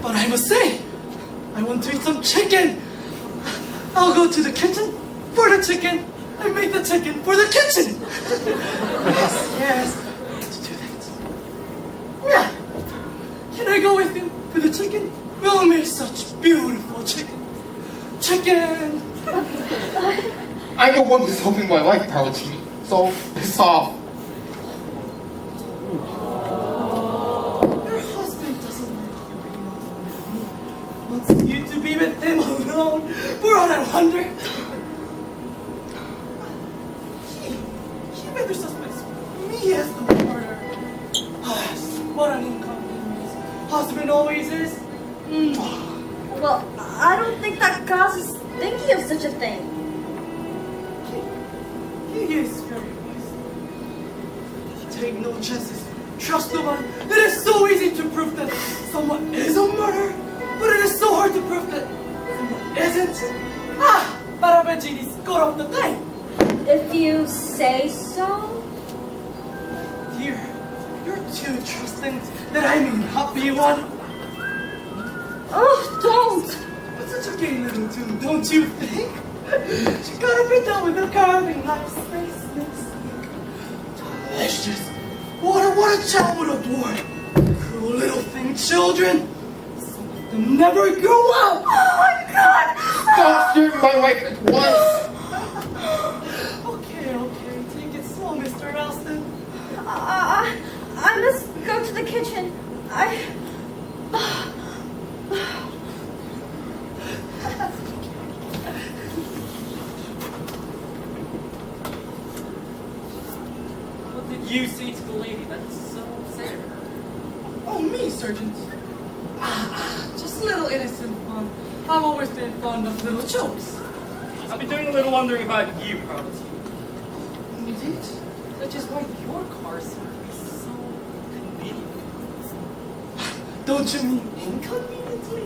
Speaker 8: But I must say, I want to eat some chicken. I'll go to the kitchen for the chicken and make the chicken for the kitchen. yes. To do that. Yeah. Can I go with you for the chicken? We'll make such beautiful chicken. Chicken.
Speaker 3: I'm the one who's helping my wife, Parvati. So, piss off.
Speaker 8: Your husband doesn't like you being alone with me. Wants you to be with him alone for all that wonder. He rather suspects me as the murderer. What an inconvenience. Husband always is.
Speaker 4: Well, I don't think that Gaz is thinking of such a thing.
Speaker 8: He is very wise. Take no chances. Trust no one. It is so easy to prove that someone is a murderer, but it is so hard to prove that someone isn't. Para Reggie score of the night.
Speaker 4: If you say so.
Speaker 8: Dear, you're too trusting that I may not be one.
Speaker 4: Oh, don't!
Speaker 8: But such a gay little tune, don't you think? She gotta be done with the carving like space next week. Delicious. What a child would adore. Cruel little thing children. Some of them never grow up. Oh my God!
Speaker 3: Stop steering my wife at once.
Speaker 8: Okay. Take it slow, Mr. Ralston.
Speaker 4: I must go to the kitchen.
Speaker 10: What did you say to the lady that's so upset?
Speaker 8: Oh, me, Sergeant. Just a little innocent fun. I've always been fond of little jokes.
Speaker 10: I've been doing a little wondering about you, probably.
Speaker 8: Indeed.
Speaker 10: Which is why your car seems to be so convenient.
Speaker 8: Don't you mean inconveniently?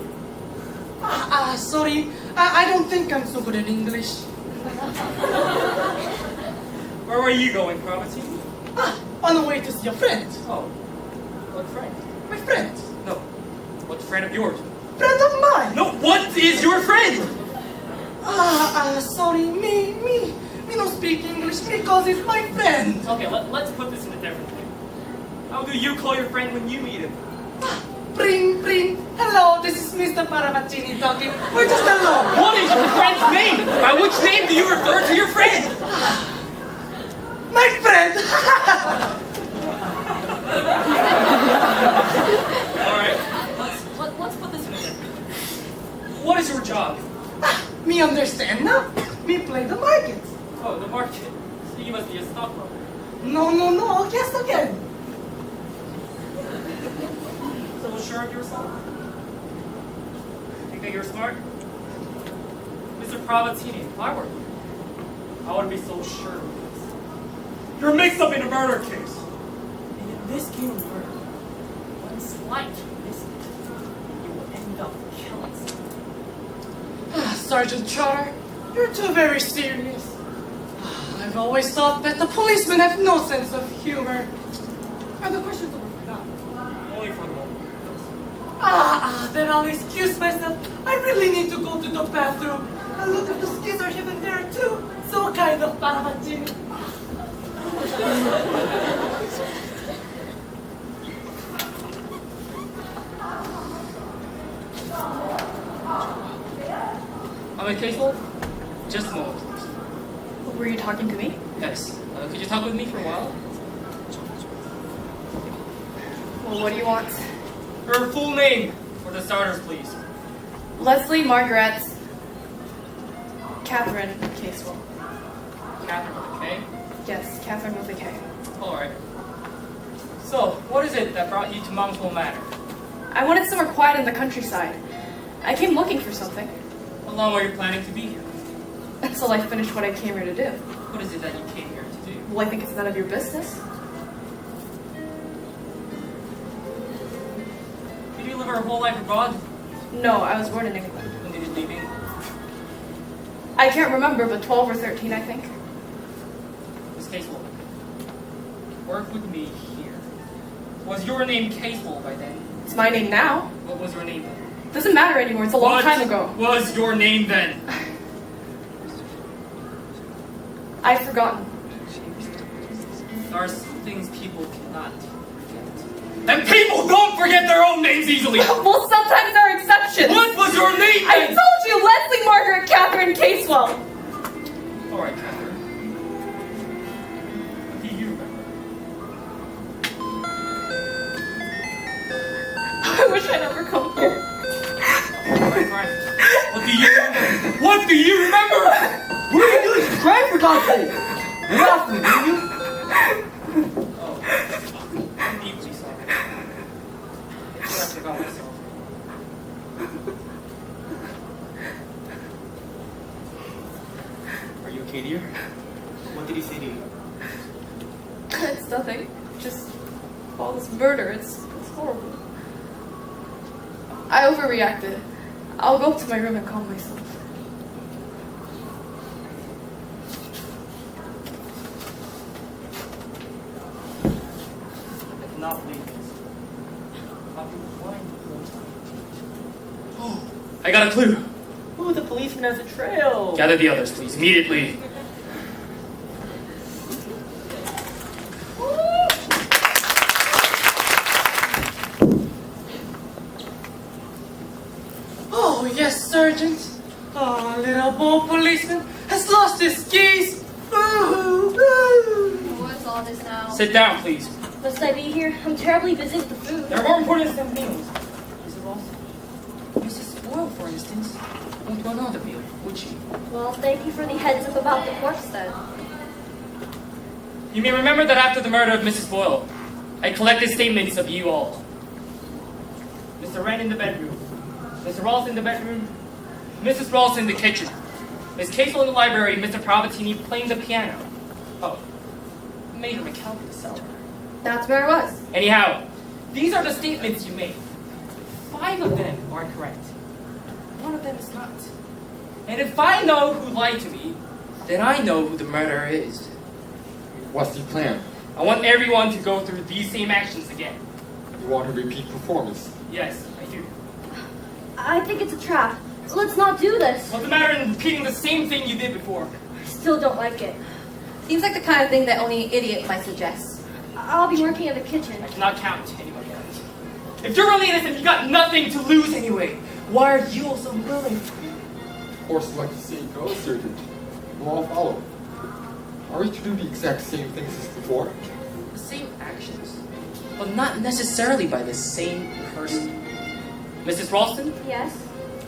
Speaker 8: Sorry. I don't think I'm so good at English.
Speaker 10: Where were you going, Probity?
Speaker 8: on the way to see a friend.
Speaker 10: Oh, what friend?
Speaker 8: My friend.
Speaker 10: No, what friend of yours?
Speaker 8: Friend of mine.
Speaker 10: No, what is your friend?
Speaker 8: Sorry, me don't speak English because it's my friend.
Speaker 10: Okay, let's put this in a different way. How do you call your friend when you meet him?
Speaker 8: Pring, pring. Hello, this is Mr. Paravaccini talking. We're just alone.
Speaker 10: What is your friend's name? By which name do you refer to your friend?
Speaker 8: My friend.
Speaker 10: Alright, let's put this in a different way. What is your job?
Speaker 8: Me understand now? Me play the market.
Speaker 10: Oh, the market. So you must be a stockbroker.
Speaker 8: No, guess again.
Speaker 10: So sure of yourself? Think that you're smart? Mr. Pravazzini, if I were you, I would be so sure of this. You're mixed up in a murder case. And in this game of murder, one slight mistake, you will end up killing someone.
Speaker 8: Sergeant Trotter, you're too very serious. I've always thought that the policemen have no sense of humor. Are the questions over for now?
Speaker 10: Only for the moment.
Speaker 8: Then I'll excuse myself. I really need to go to the bathroom. And look at the skis are hidden there too. So kind of Paravaccini.
Speaker 10: I'm a caseful? Just a moment, please.
Speaker 7: Were you talking to me?
Speaker 10: Yes. Could you talk with me for a while?
Speaker 7: Well, what do you want?
Speaker 10: Her full name, for the starters, please.
Speaker 7: Leslie Margaret Catherine Casewell.
Speaker 10: Catherine with a K?
Speaker 7: Yes, Catherine with a K.
Speaker 10: Alright. So, what is it that brought you to Mountville Manor?
Speaker 7: I wanted somewhere quiet in the countryside. I came looking for something.
Speaker 10: How long were you planning to be here?
Speaker 7: Until I finished what I came here to do.
Speaker 10: What is it that you came here to do?
Speaker 7: Well, I think it's none of your business.
Speaker 10: Did you live your whole life abroad?
Speaker 7: No, I was born in England.
Speaker 10: When did you leave England?
Speaker 7: I can't remember, but 12 or 13, I think.
Speaker 10: Miss Casewell, work with me here. Was your name Casewell by then?
Speaker 7: It's my name now.
Speaker 10: What was your name then?
Speaker 7: Doesn't matter anymore, it's a long time ago.
Speaker 10: What was your name then?
Speaker 7: I've forgotten.
Speaker 10: There are some things people cannot forget. And people don't forget their own names easily!
Speaker 7: Well, sometimes there are exceptions.
Speaker 10: What was your name
Speaker 7: I
Speaker 10: then?
Speaker 7: told you, Leslie Margaret Catherine Casewell.
Speaker 10: Alright, Catherine. What do you remember?
Speaker 7: I wish I'd never come here.
Speaker 10: Alright. What do you remember? What do you remember?
Speaker 5: What are you doing? Subscribe for God's sake! You asked me, didn't you?
Speaker 10: Oh, I'm deeply sorry. I forgot myself.
Speaker 5: Are you okay, dear? What did he say to you?
Speaker 7: It's nothing. Just all this murder. It's horrible. I overreacted. I'll go up to my room and calm myself.
Speaker 10: I cannot believe this. I've been blind the whole time. Oh, I got a clue.
Speaker 5: Ooh, the policeman has a trail.
Speaker 10: Gather the others, please, immediately.
Speaker 8: Oh, yes, Sergeant. Oh, little boy policeman has lost his keys.
Speaker 4: What's all this now?
Speaker 10: Sit down, please.
Speaker 4: Must I be here? I'm terribly busy with the food.
Speaker 10: There are more important than meals. Mrs. Ross, Mrs. Boyle, for instance, won't want another meal, would she?
Speaker 4: Well, thank you for the heads up about the corpse then.
Speaker 10: You may remember that after the murder of Mrs. Boyle, I collected statements of you all. Mr. Wren in the bedroom, Mr. Ross in the bedroom, Mrs. Ross in the kitchen, Miss Casewell in the library, Mr. Pravattini playing the piano. Oh, Major McCall in the cellar.
Speaker 7: That's where I was.
Speaker 10: Anyhow, these are the statements you made. 5 of them are correct. 1 of them is not. And if I know who lied to me, then I know who the murderer is.
Speaker 3: What's the plan?
Speaker 10: I want everyone to go through these same actions again.
Speaker 3: You want a repeat performance?
Speaker 10: Yes, I do.
Speaker 4: I think it's a trap. Let's not do this.
Speaker 10: What's the matter in repeating the same thing you did before?
Speaker 4: I still don't like it.
Speaker 9: Seems like the kind of thing that only an idiot might suggest.
Speaker 4: I'll be working in the kitchen.
Speaker 10: I cannot count anybody else. If you're really innocent, you got nothing to lose anyway. Why are you also willing?
Speaker 3: Of course, like the saying goes, Sergeant. We'll all follow. Are we to do the exact same things as before?
Speaker 10: The same actions, but not necessarily by the same person. Mrs. Ralston,
Speaker 4: Yes?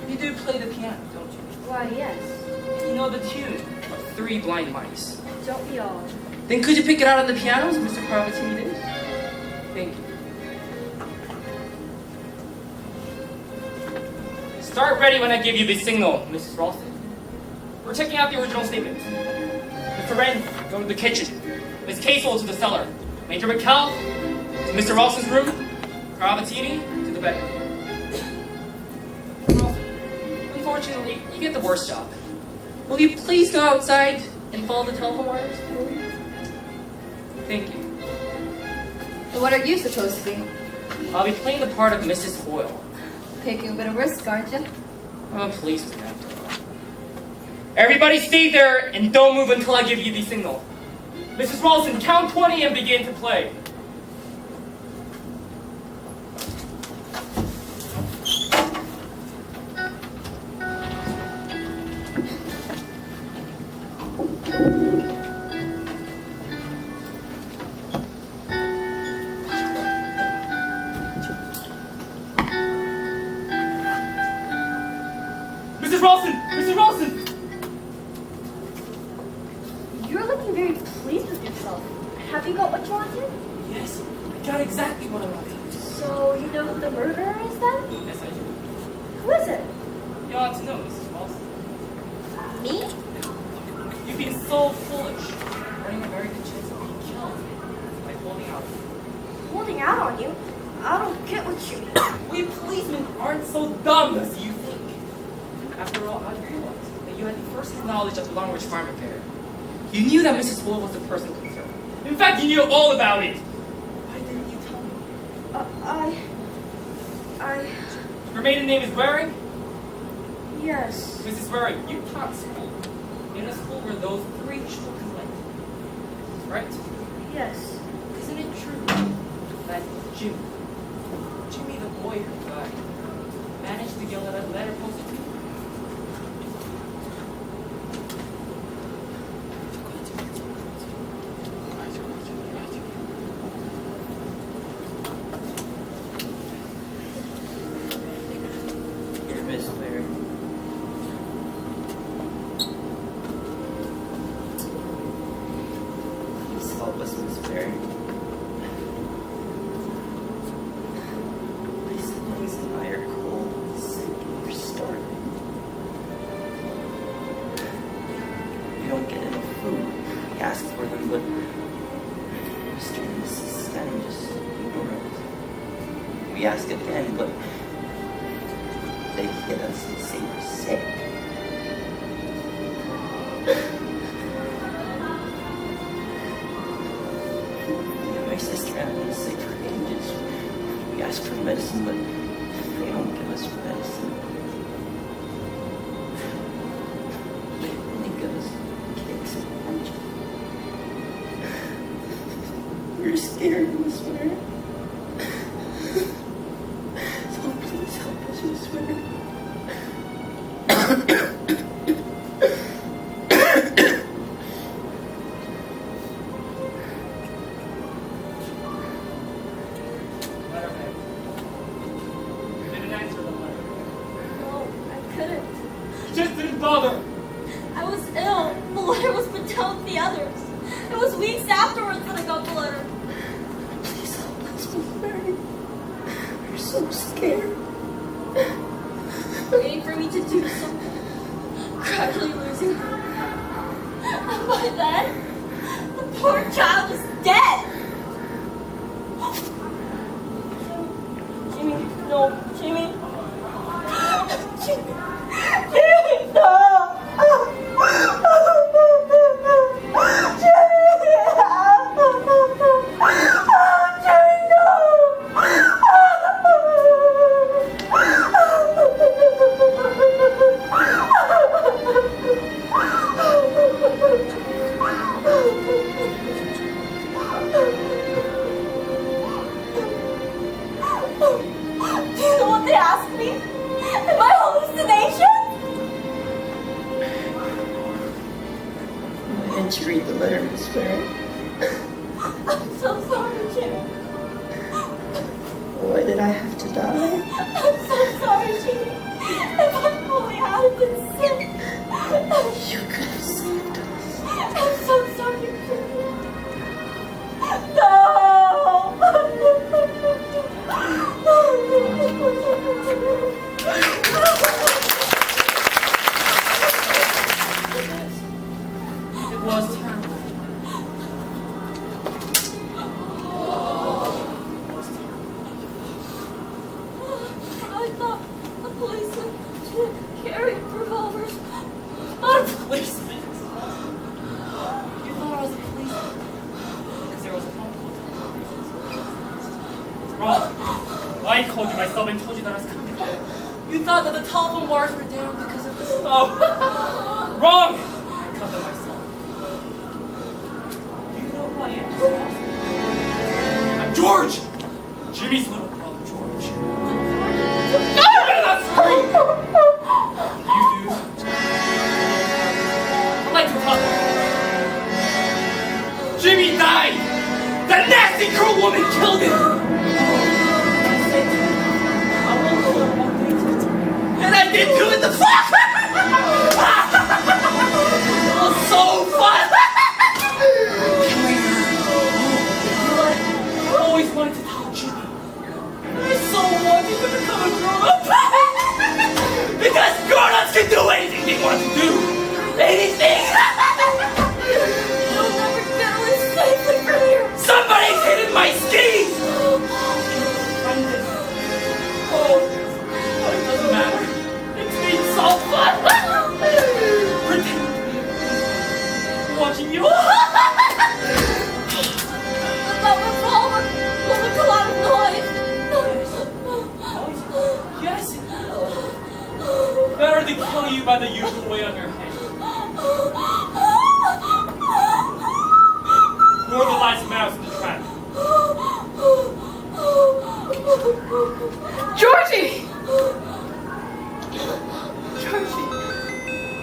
Speaker 10: you do play the piano, don't you?
Speaker 4: Why, yes.
Speaker 10: You know the tune of Three Blind Mice.
Speaker 4: Don't we all?
Speaker 10: Then could you pick it out on the piano as Mr. Parvatini did? Thank you. Start ready when I give you the signal, Mrs. Ralston. We're checking out the original statement. Mr. Wren, go to the kitchen. Miss Casel to the cellar. Major McCall to Mr. Ralston's room. Parvatini to the bedroom. Unfortunately, you get the worst job. Will you please go outside and follow the telephone wires? Thank you.
Speaker 9: So what are you supposed to be?
Speaker 10: I'll be playing the part of Mrs. Hoyle.
Speaker 9: Taking a bit of risk, aren't you?
Speaker 10: Oh, please, Mr. Everybody stay there and don't move until I give you the signal. Mrs. Ralston, count 20 and begin to play. Mrs. Ralston! Mrs. Ralston!
Speaker 4: You're looking very pleased with yourself. Have you got what you wanted?
Speaker 10: Yes, I got exactly what I wanted.
Speaker 4: So you know who the murderer is then?
Speaker 10: Yes, I do.
Speaker 4: Who is it?
Speaker 10: You ought to know, Mrs. Ralston.
Speaker 4: Me?
Speaker 10: You've been so foolish, running a very good chance of being killed by holding out.
Speaker 4: Holding out on you? I don't get what you mean.
Speaker 10: We policemen aren't so dumb as you think. After all, I realized that you had the first knowledge of the Longridge farm affair. You knew that Mrs. Hoyle was the person concerned. In fact, you knew all about it. Why didn't you tell me? Your maiden name is Waring?
Speaker 4: Yes.
Speaker 10: Mrs. Waring, you taught school. In a school where those three children went. Right?
Speaker 4: Yes.
Speaker 10: Isn't it true that Jimmy the boy who died, managed to get a letter posted to you?
Speaker 1: Dear Miss Mary, please help us, Miss Mary. My siblings and I are cold, sick, and we're starving. We don't get enough food. We ask for them, but Mr. and Mrs. Sten just ignore us. We ask again, but they hit us and say we're sick. My sister and I have been sick for ages. We ask for medicine, but they don't give us medicine. They only give us cakes and punches. We're scared, Miss Mary. So please help us, Miss Mary.
Speaker 10: Letterhead. You didn't answer the letter.
Speaker 4: No, I couldn't.
Speaker 10: You just didn't bother.
Speaker 4: I was ill. The letter was put down with the others. It was weeks afterwards that I got the letter.
Speaker 1: Please help us, Miss Mary. We're so scared.
Speaker 4: Waiting for me to do something. Gradually losing her. And by then, the poor child was dead. Jimmy, no. Jimmy. Jimmy, no. Jimmy.
Speaker 1: read the letter, Miss Farron?
Speaker 4: I'm so sorry, Jimmy.
Speaker 1: Why did I have to die?
Speaker 4: I'm so sorry, Jimmy. If I only had been sick.
Speaker 1: You could have saved us.
Speaker 4: I'm so sorry, Jimmy. No!
Speaker 10: It was terrible.
Speaker 4: I thought the policeman carried revolvers.
Speaker 10: Policeman? You thought I was a policeman? Because there was a phone call. Wrong. I called you myself and told you that I was coming. You thought that the telephone wires were down because of the snow. Wrong! I cut them myself. Do you know who I am? I'm George! Jimmy's little brother, George. No! That's free! You do. I'd like to talk. Jimmy died! That nasty cruel woman killed him! And I did do it the fuck! It was so fun! I always wanted to tell Jimmy. I so wanted to become a grown-up. Because grown-ups can do anything they want to do. Anything!
Speaker 4: I'll never get away safely from here.
Speaker 10: Somebody's hidden my skis! Oh, it doesn't matter. It's been so fun! Pretend. Watching you.
Speaker 4: That revolver will make a lot of noise.
Speaker 10: Yes. Better to kill you by the usual way on your head. You're the last mouse in the trap.
Speaker 7: Georgie! Georgie,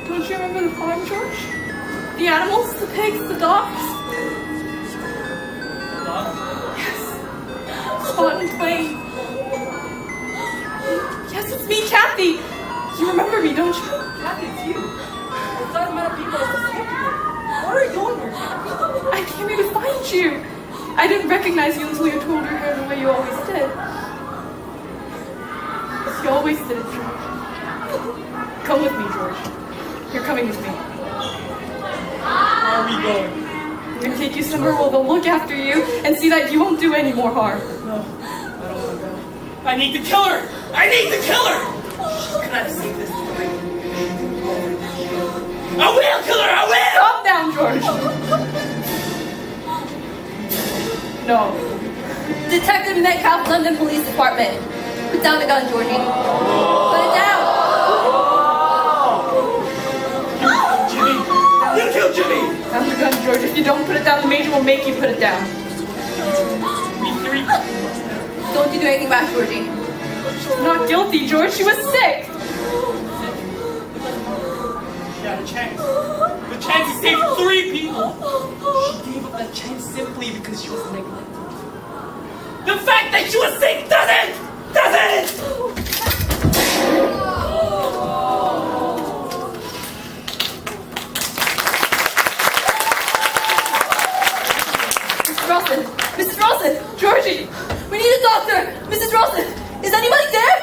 Speaker 7: don't you remember the farm, George? The animals, the pigs, the dogs? Yes. Spot and Twain. Yes, it's me, Kathy. You remember me, don't you?
Speaker 10: Kathy, it's you. I thought I met people as a secretary. What are you doing here, Kathy?
Speaker 7: I came here to find you. I didn't recognize you until you twirled your hair the way you always did. You always did it, George. Come with me, George. You're coming with me.
Speaker 10: Where are we going?
Speaker 7: I'm going to take you somewhere where they'll look after you and see that you won't do any more harm.
Speaker 10: No, I don't want to go. I need to kill her! I need to kill her! Can I save this story? I will kill her! I will!
Speaker 7: Calm down, George. No.
Speaker 9: Detective Metcalf, London Police Department. Put down the gun, Georgie. Put it down.
Speaker 10: Jimmy! You killed Jimmy!
Speaker 7: Down the gun, George. If you don't put it down, the major will make you put it down.
Speaker 10: We three.
Speaker 9: Don't you do anything rash, Georgie.
Speaker 7: She's not guilty, George. She was sick.
Speaker 10: She had a chance. The chance to save 3 people. She gave up that chance simply because she was neglected. The fact that she was sick doesn't!
Speaker 9: Mrs. Rawson!
Speaker 7: Georgie!
Speaker 9: We need a doctor! Mrs. Rawson! Is anybody there?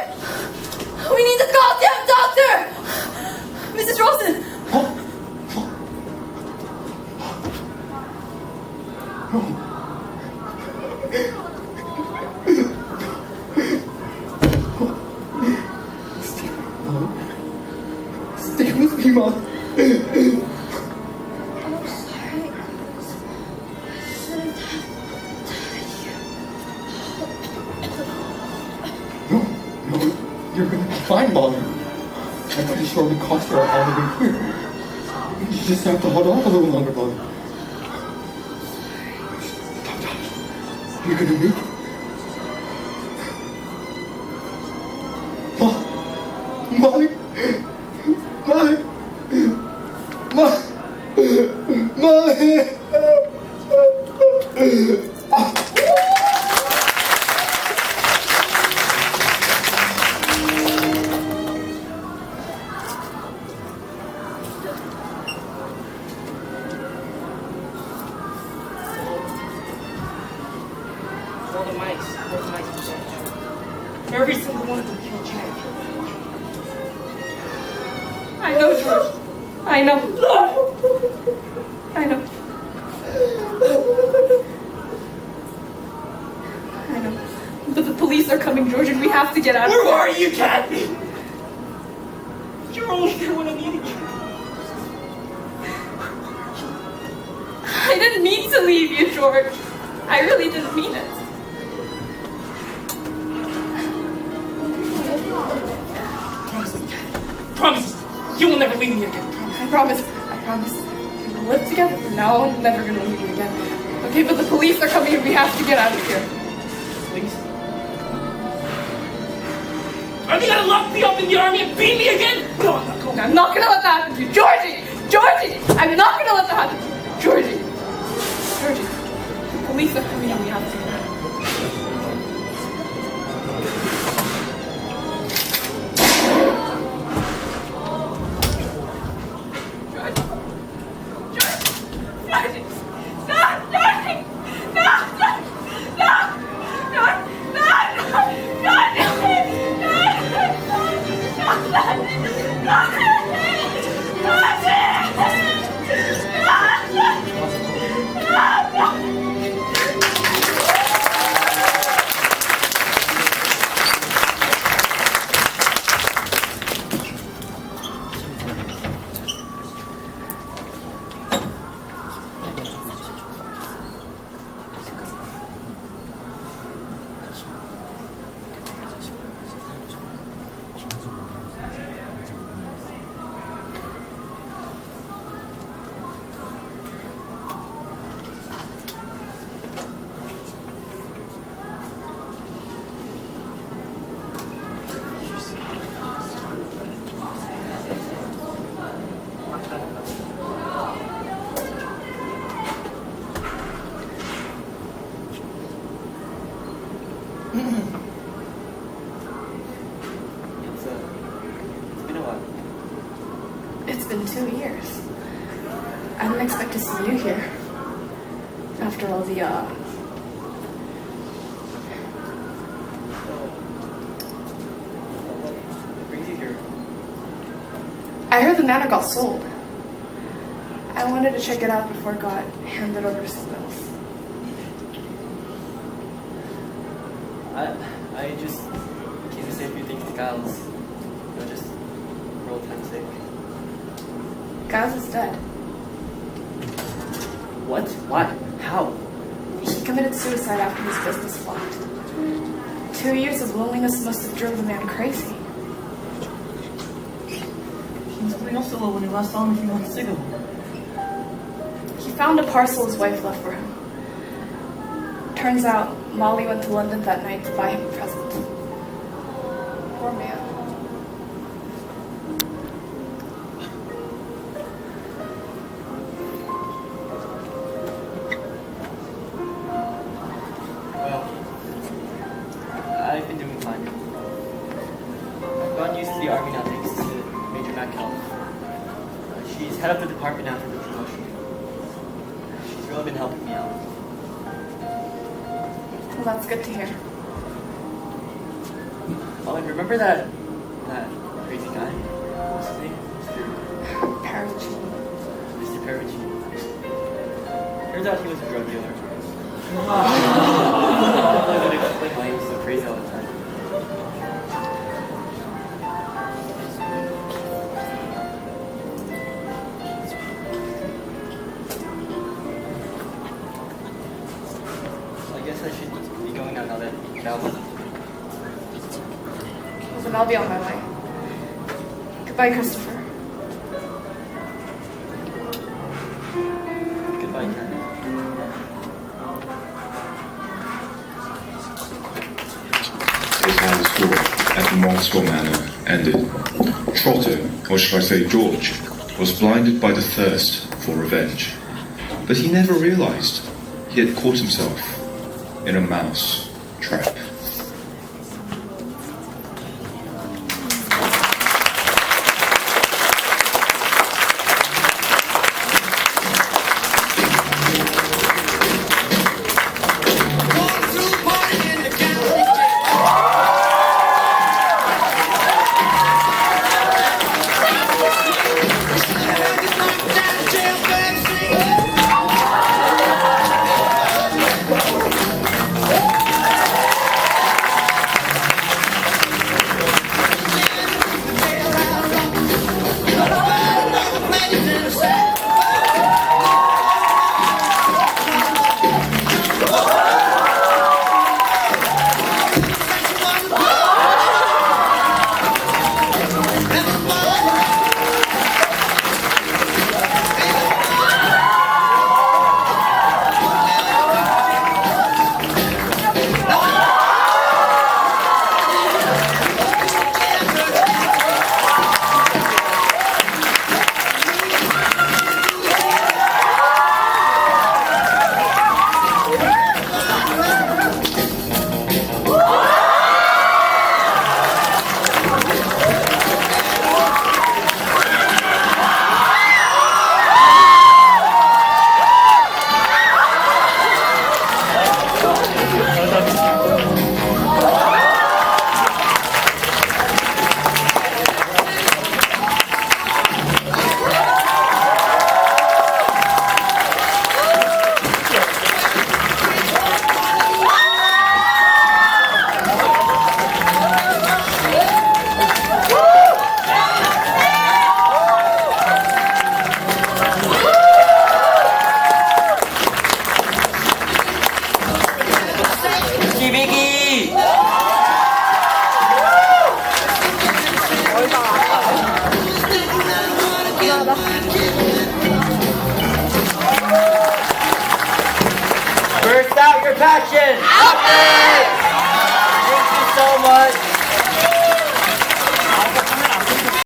Speaker 9: We need a goddamn doctor! Mrs. Rawson!
Speaker 3: Stay with me, Mom.
Speaker 4: I'm sorry.
Speaker 3: No, you're gonna be fine, Molly. I'm pretty sure the costs are all been clear. You just have to hold on a little longer, Molly. You're gonna make it. Molly! Molly! Molly!
Speaker 10: Every single one of them killed Jack.
Speaker 7: I know, George. I know. I know. I know. But the police are coming, George, and we have to get out of here.
Speaker 10: Where are you, Kathy? You're only there when I need you.
Speaker 7: I didn't mean to leave you, George. I really didn't mean it.
Speaker 10: Promise. You will never leave me again.
Speaker 7: I promise. I promise. We will live together from now on. I'm never gonna leave you again. Okay, but the police are coming and we have to get out of here.
Speaker 10: Please. Are they gonna lock me up in the army and beat me again? No, I'm not going.
Speaker 7: I'm not gonna let that happen to you. Georgie! Georgie! I'm not gonna let that happen to you. Georgie! Georgie. The police are coming and we have to get out of here.
Speaker 1: It's been a while.
Speaker 7: It's been 2 years. I didn't expect to see you here. After all the,
Speaker 1: What brings you here?
Speaker 7: I heard the manor got sold. I wanted to check it out before it got handed over to someone else.
Speaker 1: I just came to say a few things to Giles. You know, just for old time's sake.
Speaker 7: Giles is dead.
Speaker 1: What? Why? How?
Speaker 7: He committed suicide after his business flopped. 2 years of loneliness must have driven the man crazy.
Speaker 1: He was doing so well when he last saw him a few months ago.
Speaker 7: He found a parcel his wife left for him. Turns out, Molly went to London that night to buy him a present. Poor man.
Speaker 1: Well, I've been doing fine. I've gotten used to the army now thanks to Major McKell. She's head of the department now for the promotion. She's really been helping me out.
Speaker 7: Well, that's good to hear.
Speaker 1: Oh, and remember that crazy guy? What's his name? Mr. Perugine. Turns out he was a drug dealer. I don't know explain why he was so crazy all the time. I guess I should be going now that Giles is.
Speaker 7: Well, then I'll be on my way. Goodbye, Christopher.
Speaker 1: Goodbye, Ken.
Speaker 2: His man's tour at the Monksville Manor ended. Trotter, or should I say George, was blinded by the thirst for revenge. But he never realized he had caught himself in a mouse trap.
Speaker 5: Burst out your passion! Outburst!